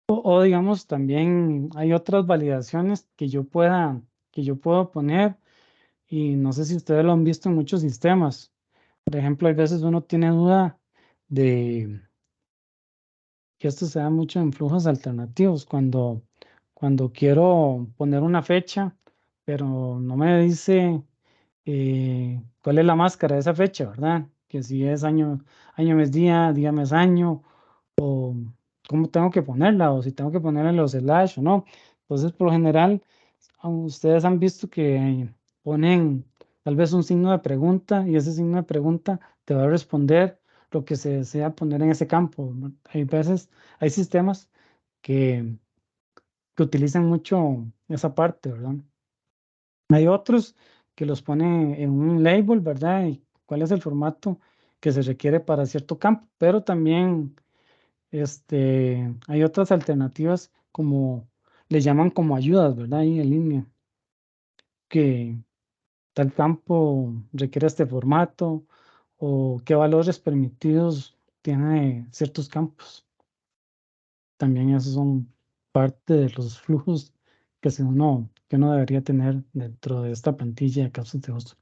O digamos, también hay otras validaciones que yo puedo poner y no sé si ustedes lo han visto en muchos sistemas. Por ejemplo, hay veces uno tiene duda de que esto se da mucho en flujos alternativos, cuando quiero poner una fecha, pero no me dice cuál es la máscara de esa fecha, ¿verdad? Que si es año, mes, día, mes, año, o cómo tengo que ponerla, o si tengo que ponerle los slash o no. Entonces, por lo general, ustedes han visto que ponen tal vez un signo de pregunta y ese signo de pregunta te va a responder lo que se desea poner en ese campo. Hay veces, hay sistemas que, que utilizan mucho esa parte, ¿verdad? Hay otros que los ponen en un label, ¿verdad? Y cuál es el formato que se requiere para cierto campo, pero también hay otras alternativas como le llaman como ayudas, ¿verdad? Ahí en línea, que tal campo requiere este formato o qué valores permitidos tiene ciertos campos. También esos son parte de los flujos que uno debería tener dentro de esta plantilla de casos de uso.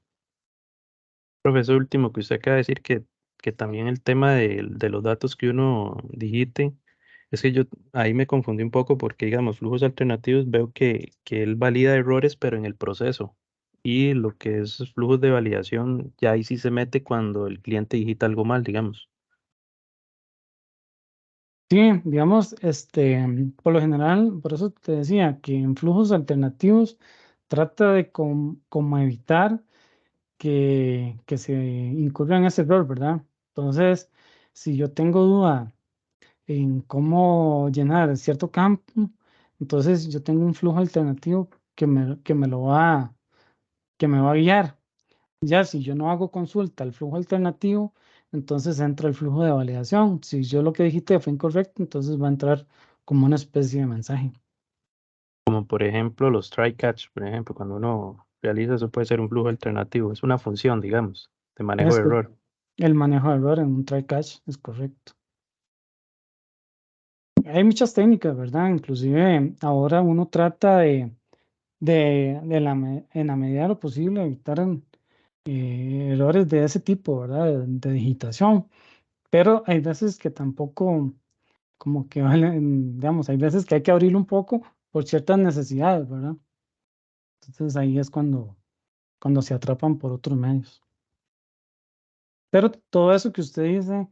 Profesor, último que usted acaba de decir que también el tema de los datos que uno digite, es que yo ahí me confundí un poco porque, digamos, flujos alternativos veo que él valida errores, pero en el proceso. Y lo que es flujos de validación, ya ahí sí se mete cuando el cliente digita algo mal, digamos. Sí, digamos, por lo general, por eso te decía que en flujos alternativos trata de como evitar que se incurra en ese error, ¿verdad? Entonces, si yo tengo duda en cómo llenar cierto campo, entonces yo tengo un flujo alternativo que me va a guiar. Ya si yo no hago consulta al flujo alternativo, entonces entra el flujo de validación. Si yo lo que dijiste fue incorrecto, entonces va a entrar como una especie de mensaje. Como por ejemplo los try catch, por ejemplo, cuando uno realiza eso puede ser un flujo alternativo, es una función, digamos, de manejo Es de error. el manejo de error en un try catch, es correcto. Hay muchas técnicas, ¿verdad? Inclusive ahora uno trata en la medida de lo posible evitar errores de ese tipo, ¿verdad? De digitación. Pero hay veces que tampoco, como que digamos, hay veces que hay que abrirlo un poco por ciertas necesidades, ¿verdad? Entonces ahí es cuando se atrapan por otros medios. Pero todo eso que usted dice,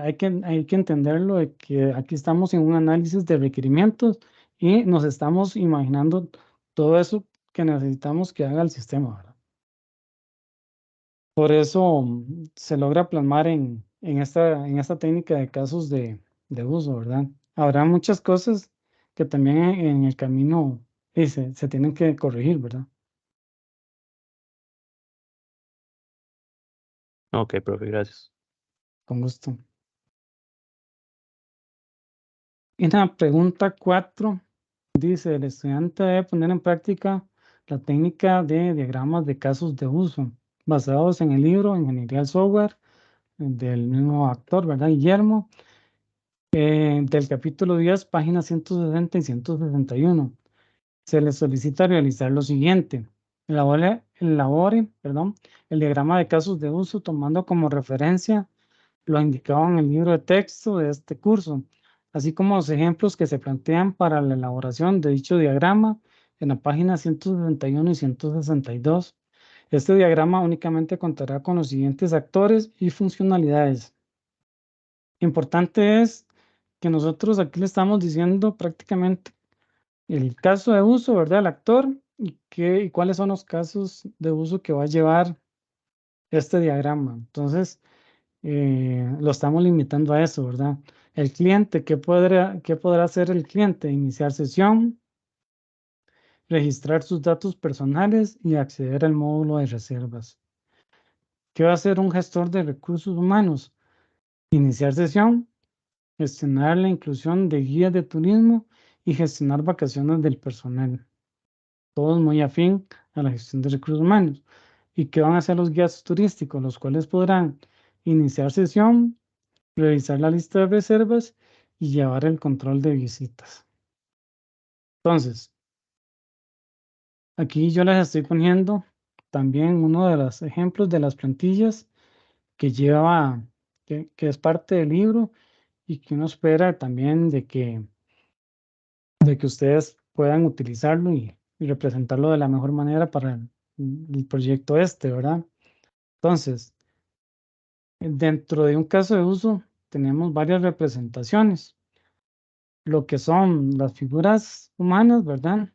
hay que entenderlo de que aquí estamos en un análisis de requerimientos y nos estamos imaginando todo eso que necesitamos que haga el sistema, ¿verdad? Por eso se logra plasmar en esta técnica de casos de uso, ¿verdad? Habrá muchas cosas que también en el camino se tienen que corregir, ¿verdad? Ok, profe, gracias. Con gusto. Y la pregunta 4 dice, el estudiante debe poner en práctica la técnica de diagramas de casos de uso basados en el libro Ingeniería del Software, del mismo actor, ¿verdad? Guillermo, del capítulo 10, páginas 160 y 161. Se le solicita realizar lo siguiente. Elabore, perdón, el diagrama de casos de uso tomando como referencia lo indicado en el libro de texto de este curso, así como los ejemplos que se plantean para la elaboración de dicho diagrama en la página 161 y 162. Este diagrama únicamente contará con los siguientes actores y funcionalidades. Importante es que nosotros aquí le estamos diciendo prácticamente el caso de uso, ¿verdad? El actor y cuáles son los casos de uso que va a llevar este diagrama. Entonces, lo estamos limitando a eso, ¿verdad? El cliente, qué podrá hacer el cliente? Iniciar sesión, registrar sus datos personales y acceder al módulo de reservas. ¿Qué va a hacer un gestor de recursos humanos? Iniciar sesión, gestionar la inclusión de guías de turismo y gestionar vacaciones del personal. Todos muy afín a la gestión de recursos humanos. ¿Y qué van a hacer los guías turísticos? Los cuales podrán iniciar sesión, revisar la lista de reservas y llevar el control de visitas. Entonces, aquí yo les estoy poniendo también uno de los ejemplos de las plantillas que lleva, que es parte del libro y que uno espera también de que ustedes puedan utilizarlo y representarlo de la mejor manera para el proyecto este, ¿verdad? Entonces, dentro de un caso de uso tenemos varias representaciones. Lo que son las figuras humanas, ¿verdad?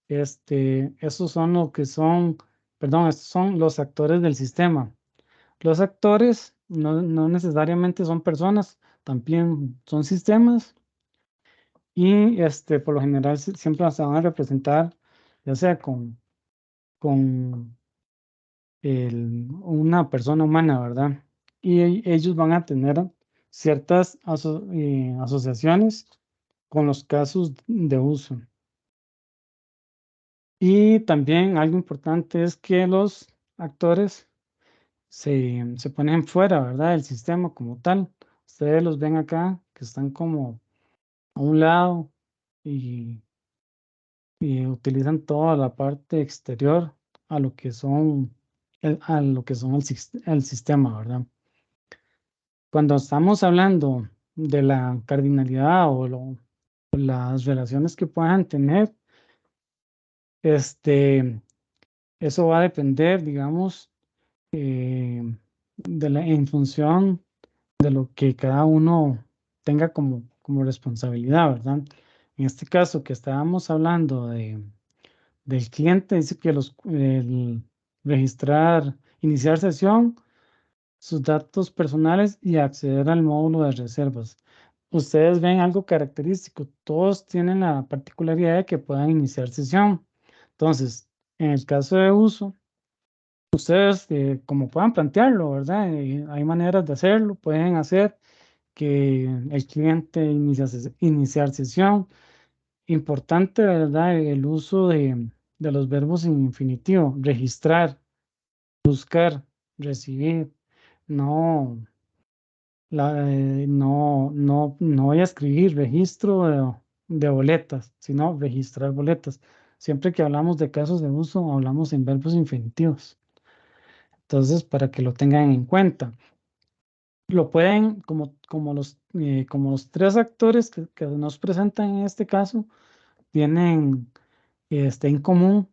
Esos son lo que son, perdón, estos son los actores del sistema. Los actores no necesariamente son personas, también son sistemas y por lo general siempre se van a representar ya sea con una persona humana, ¿verdad? Y ellos van a tener ciertas asociaciones con los casos de uso. Y también algo importante es que los actores se ponen fuera, ¿verdad? Del sistema como tal. Ustedes los ven acá, que están como a un lado y utilizan toda la parte exterior a lo que son el sistema, ¿verdad? Cuando estamos hablando de la cardinalidad o las relaciones que puedan tener, eso va a depender, digamos, en función de lo que cada uno tenga como responsabilidad, ¿verdad? En este caso que estábamos hablando del cliente, dice que el registrar, iniciar sesión, sus datos personales y acceder al módulo de reservas. Ustedes ven algo característico, todos tienen la particularidad de que puedan iniciar sesión. Entonces, en el caso de uso, ustedes como puedan plantearlo, ¿verdad? Hay maneras de hacerlo, pueden hacer que el cliente iniciar sesión. Importante, ¿verdad? El uso de los verbos en infinitivo, registrar, buscar, recibir. No, no voy a escribir registro de boletas, sino registrar boletas. Siempre que hablamos de casos de uso, hablamos en verbos infinitivos. Entonces, para que lo tengan en cuenta. Lo pueden, como los tres actores que nos presentan en este caso, tienen en común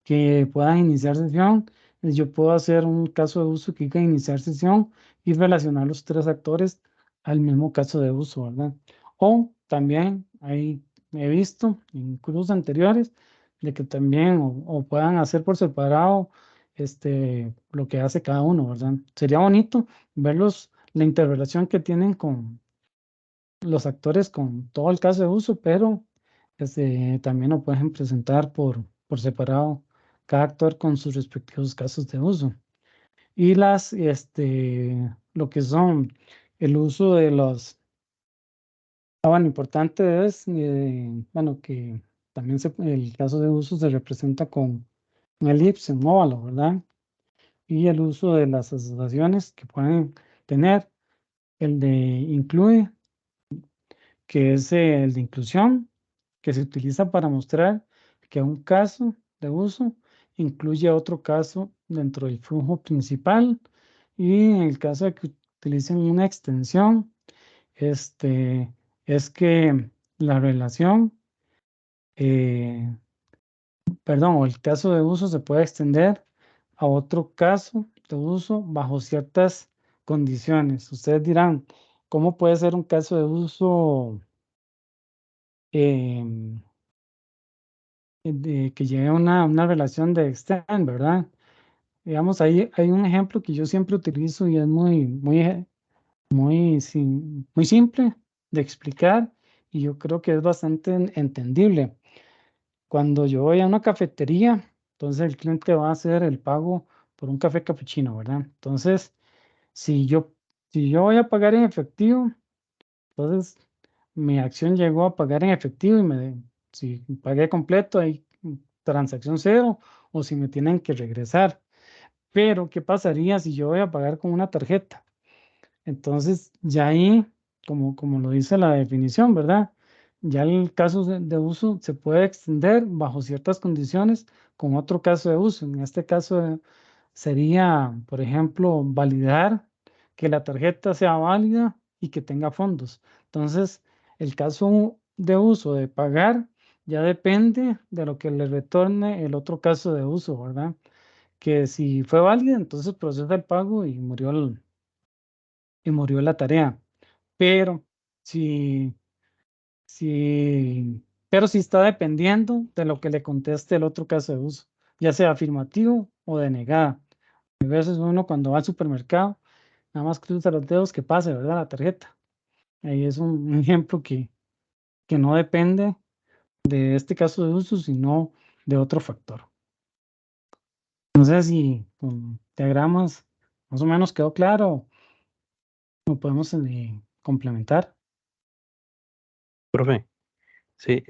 que puedan iniciar sesión. Yo puedo hacer un caso de uso que diga iniciar sesión y relacionar los tres actores al mismo caso de uso, ¿verdad? O también he visto en cursos anteriores de que también o puedan hacer por separado lo que hace cada uno, ¿verdad? Sería bonito verlos, la interrelación que tienen con los actores con todo el caso de uso, pero también lo pueden presentar por separado, cada actor con sus respectivos casos de uso. Y lo que son el uso de los, bueno, importante es, bueno, que también el caso de uso se representa con un elipse, un óvalo, ¿verdad? y el uso de las asociaciones que pueden tener. El de incluye, que es el de inclusión, que se utiliza para mostrar que un caso de uso incluye otro caso dentro del flujo principal, y en el caso de que utilicen una extensión, es que la relación, perdón, o el caso de uso se puede extender a otro caso de uso bajo ciertas condiciones. Ustedes dirán, ¿cómo puede ser un caso de uso que lleve una relación de extend, ¿verdad? Digamos, ahí hay un ejemplo que yo siempre utilizo y es muy simple de explicar, y yo creo que es bastante entendible. Cuando yo voy a una cafetería, entonces el cliente va a hacer el pago por un café capuchino, ¿verdad? Entonces, si yo, si yo voy a pagar en efectivo, entonces mi acción llegó a pagar en efectivo, si pagué completo, hay transacción cero, o si me tienen que regresar. Pero, ¿qué pasaría si yo voy a pagar con una tarjeta? Entonces, ya ahí, como lo dice la definición, ¿verdad? Ya el caso de uso se puede extender bajo ciertas condiciones con otro caso de uso. En este caso sería, por ejemplo, validar que la tarjeta sea válida y que tenga fondos. Entonces, el caso de uso de pagar ya depende de lo que le retorne el otro caso de uso, ¿verdad? Que si fue válida, entonces procesa el pago y murió la tarea. Pero si, si está dependiendo de lo que le conteste el otro caso de uso, ya sea afirmativo o denegada. A veces uno cuando va al supermercado, nada más cruza los dedos que pase, ¿verdad? La tarjeta. Ahí es un ejemplo que no depende de este caso de uso, sino de otro factor. No sé si con diagramas más o menos quedó claro, o podemos complementar. Profe, sí,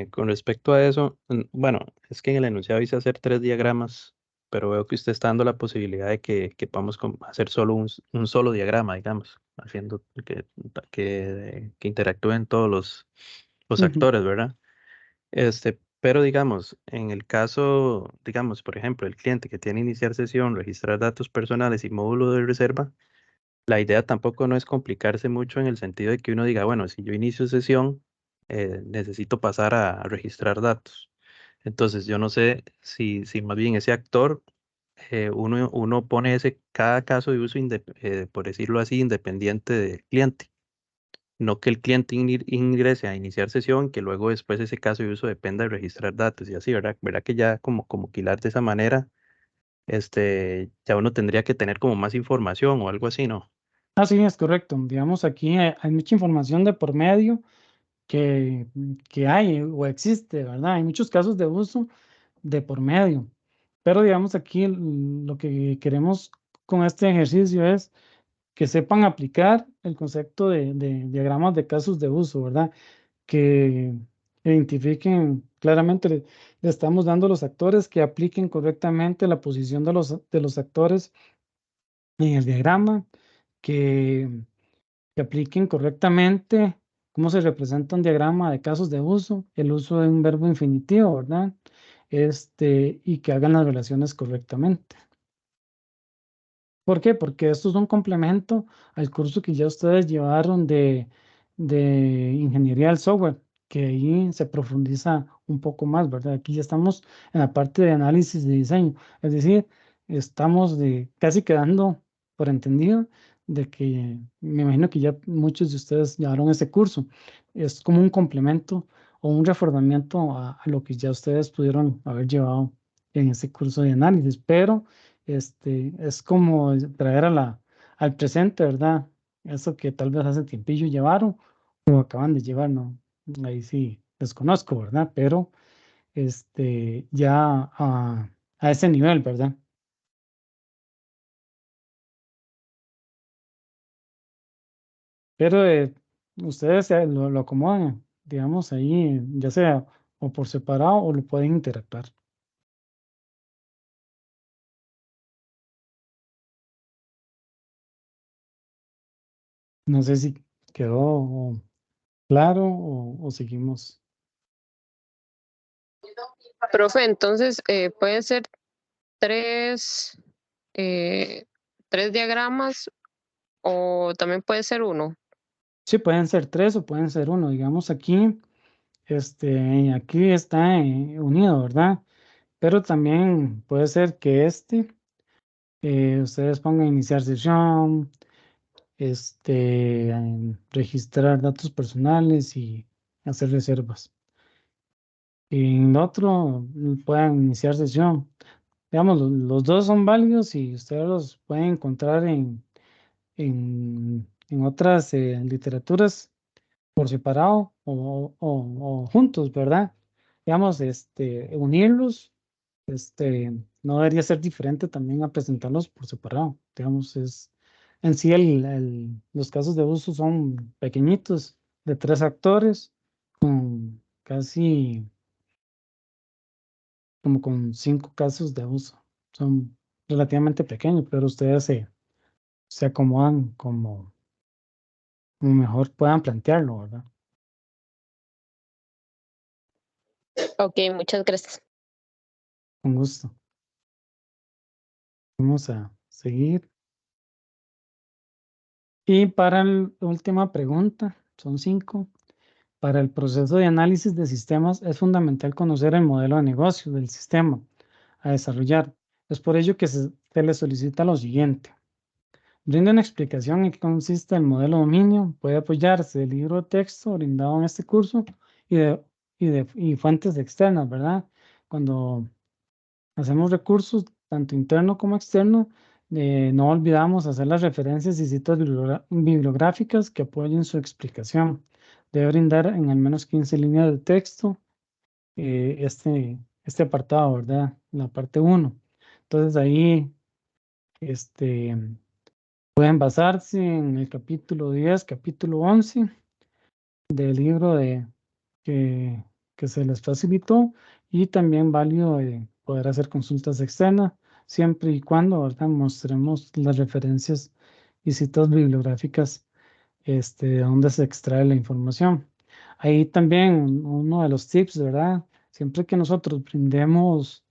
con respecto a eso, bueno, es que en el enunciado hice hacer 3 diagramas, pero veo que usted está dando la posibilidad de que podamos hacer solo un solo diagrama, digamos, haciendo que interactúen todos los Ujú. actores, ¿verdad? Pero digamos, en el caso, digamos, por ejemplo, el cliente que tiene iniciar sesión, registrar datos personales y módulo de reserva, la idea tampoco no es complicarse mucho en el sentido de que uno diga, bueno, si yo inicio sesión, necesito pasar a registrar datos. Entonces, yo no sé si más bien ese actor, uno pone cada caso de uso, por decirlo así, independiente del cliente. No que el cliente ingrese a iniciar sesión, que luego después ese caso de uso dependa de registrar datos y así, ¿verdad? ¿Verdad que ya como quilar de esa manera, ya uno tendría que tener como más información o algo así, ¿no? Sí, es correcto. Digamos, aquí hay mucha información de por medio que hay o existe, ¿verdad? Hay muchos casos de uso de por medio. Pero digamos, aquí lo que queremos con este ejercicio es que sepan aplicar el concepto de diagramas de casos de uso, ¿verdad? Que identifiquen claramente, le estamos dando los actores que apliquen correctamente la posición de los actores en el diagrama, que apliquen correctamente cómo se representa un diagrama de casos de uso, el uso de un verbo infinitivo, ¿verdad? Y que hagan las relaciones correctamente. ¿Por qué? Porque esto es un complemento al curso que ya ustedes llevaron de ingeniería del software, que ahí se profundiza un poco más, ¿verdad? Aquí ya estamos en la parte de análisis de diseño, es decir, estamos casi quedando por entendido de que me imagino que ya muchos de ustedes llevaron ese curso. Es como un complemento o un reforzamiento a lo que ya ustedes pudieron haber llevado en ese curso de análisis, pero es como traer al presente, ¿verdad? Eso que tal vez hace tiempillo llevaron o acaban de llevar, ¿no? Ahí sí desconozco, ¿verdad? Pero ya a ese nivel, ¿verdad? Pero ustedes lo acomodan, digamos, ahí, ya sea o por separado o lo pueden interactuar. No sé si quedó claro o seguimos. Profe, entonces pueden ser tres, tres diagramas o también puede ser uno. Sí, pueden ser 3 o pueden ser 1. Digamos aquí, aquí está unido, ¿verdad? Pero también puede ser que ustedes pongan iniciar sesión, registrar datos personales y hacer reservas. Y en el otro puedan iniciar sesión. Digamos, los dos son válidos y ustedes los pueden encontrar en otras literaturas por separado o juntos, ¿verdad? Digamos, unirlos, no debería ser diferente también a presentarlos por separado. Digamos, en sí los casos de uso son pequeñitos, de 3 actores, con casi como con 5 casos de uso. Son relativamente pequeños, pero ustedes se acomodan como mejor puedan plantearlo, ¿verdad? Ok, muchas gracias. Con gusto. Vamos a seguir. Y para la última pregunta, son 5. Para el proceso de análisis de sistemas es fundamental conocer el modelo de negocio del sistema a desarrollar. Es por ello que se le solicita lo siguiente. Brinda una explicación en qué consiste el modelo de dominio. Puede apoyarse del libro de texto brindado en este curso y fuentes externas, ¿verdad? Cuando hacemos recursos, tanto interno como externo, no olvidamos hacer las referencias y citas bibliográficas que apoyen su explicación. Debe brindar en al menos 15 líneas de texto este apartado, ¿verdad? La parte 1. Entonces ahí pueden basarse en el capítulo 10, capítulo 11 del libro que, que se les facilitó y también válido poder hacer consultas externas siempre y cuando, ¿verdad? Mostremos las referencias y citas bibliográficas de donde se extrae la información. Ahí también uno de los tips, ¿verdad? Siempre que nosotros brindemos,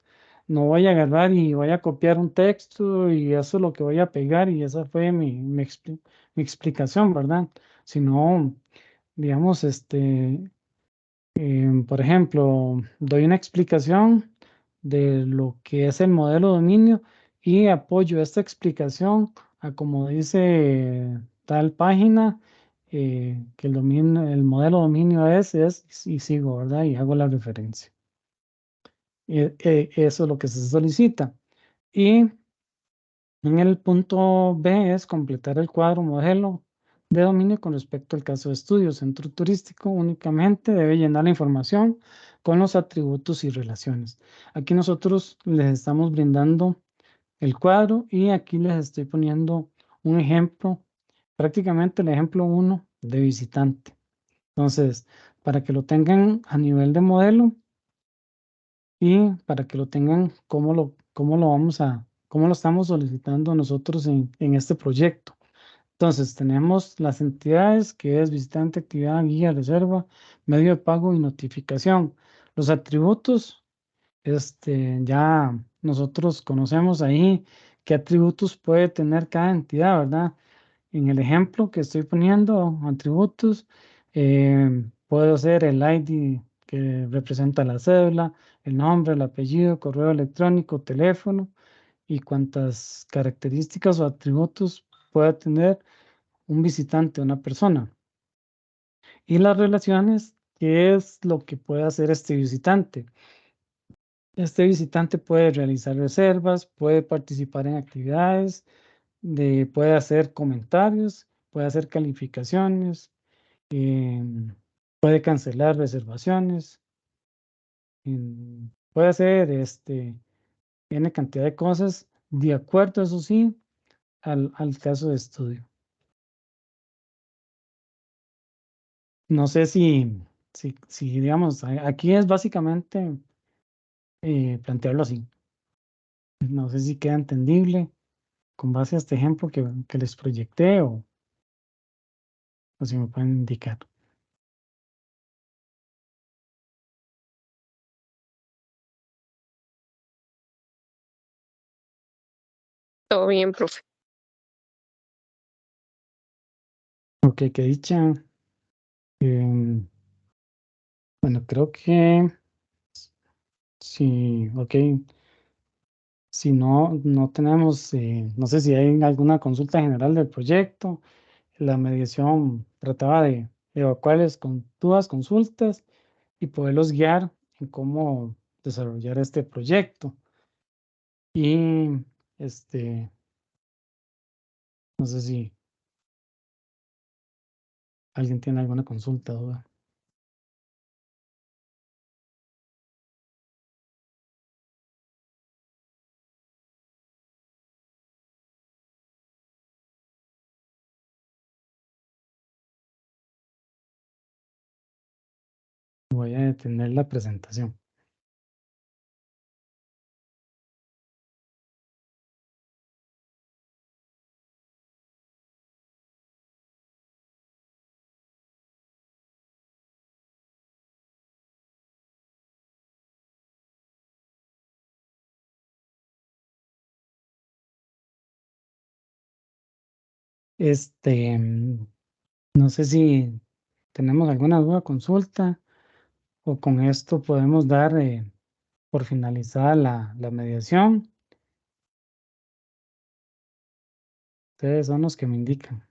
no voy a agarrar y voy a copiar un texto y eso es lo que voy a pegar y esa fue mi explicación, ¿verdad? Sino, digamos, por ejemplo, doy una explicación de lo que es el modelo de dominio y apoyo esta explicación a como dice tal página, que el modelo de dominio es y sigo, ¿verdad? Y hago la referencia. Eso es lo que se solicita. Y en el punto B es completar el cuadro modelo de dominio con respecto al caso de estudio. Centro turístico únicamente debe llenar la información con los atributos y relaciones. Aquí nosotros les estamos brindando el cuadro y aquí les estoy poniendo un ejemplo, prácticamente el ejemplo 1 de visitante. Entonces, para que lo tengan a nivel de modelo y para que lo tengan cómo lo estamos solicitando nosotros en este proyecto. Entonces, tenemos las entidades que es visitante, actividad, guía, reserva, medio de pago y notificación. Los atributos, ya nosotros conocemos ahí qué atributos puede tener cada entidad, ¿verdad? En el ejemplo que estoy poniendo, atributos, puedo ser el ID que representa la cédula, el nombre, el apellido, correo electrónico, teléfono y cuántas características o atributos pueda tener un visitante, una persona. Y las relaciones, ¿qué es lo que puede hacer este visitante? Este visitante puede realizar reservas, puede participar en actividades, puede hacer comentarios, puede hacer calificaciones, puede cancelar reservaciones, puede hacer tiene cantidad de cosas de acuerdo, eso sí, al caso de estudio. No sé si digamos, aquí es básicamente plantearlo así. No sé si queda entendible con base a este ejemplo que les proyecté o si me pueden indicar. Todo bien, profe. Ok, qué dicha. Bueno, creo que sí, ok. Si no, no tenemos, no sé si hay alguna consulta general del proyecto. La mediación trataba de evacuarles con dudas, consultas y poderlos guiar en cómo desarrollar este proyecto. Y no sé si alguien tiene alguna consulta o duda. Voy a detener la presentación. No sé si tenemos alguna duda, consulta, o con esto podemos dar por finalizada la mediación. Ustedes son los que me indican.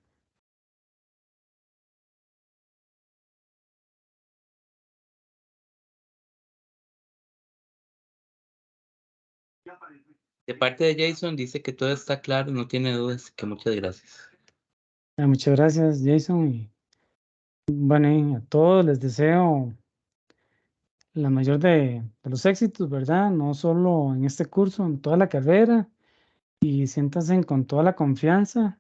De parte de Jason dice que todo está claro, no tiene dudas, que muchas gracias. Muchas gracias, Jason. Y bueno, y a todos les deseo la mayor de los éxitos, ¿verdad? No solo en este curso, en toda la carrera. Y siéntanse con toda la confianza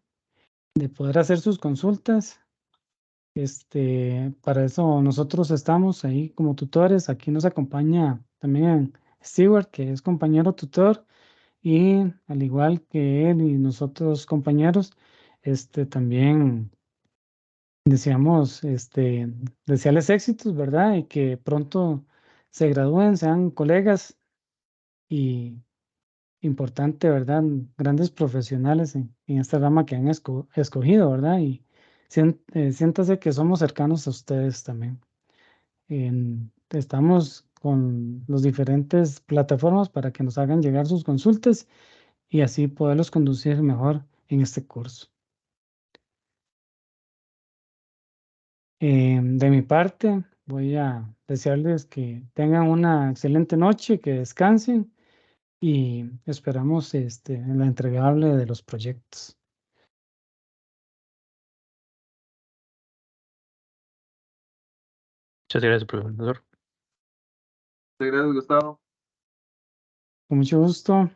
de poder hacer sus consultas. Para eso nosotros estamos ahí como tutores. Aquí nos acompaña también Stewart, que es compañero tutor, y al igual que él y nosotros compañeros, también deseamos desearles éxitos, ¿verdad? Y que pronto se gradúen, sean colegas y importante, ¿verdad? Grandes profesionales en esta rama que han escogido, ¿verdad? Y siéntase que somos cercanos a ustedes también. Estamos con las diferentes plataformas para que nos hagan llegar sus consultas y así poderlos conducir mejor en este curso. De mi parte, voy a desearles que tengan una excelente noche, que descansen y esperamos en la entregable de los proyectos. Muchas gracias, profesor. Muchas gracias, Gustavo. Con mucho gusto.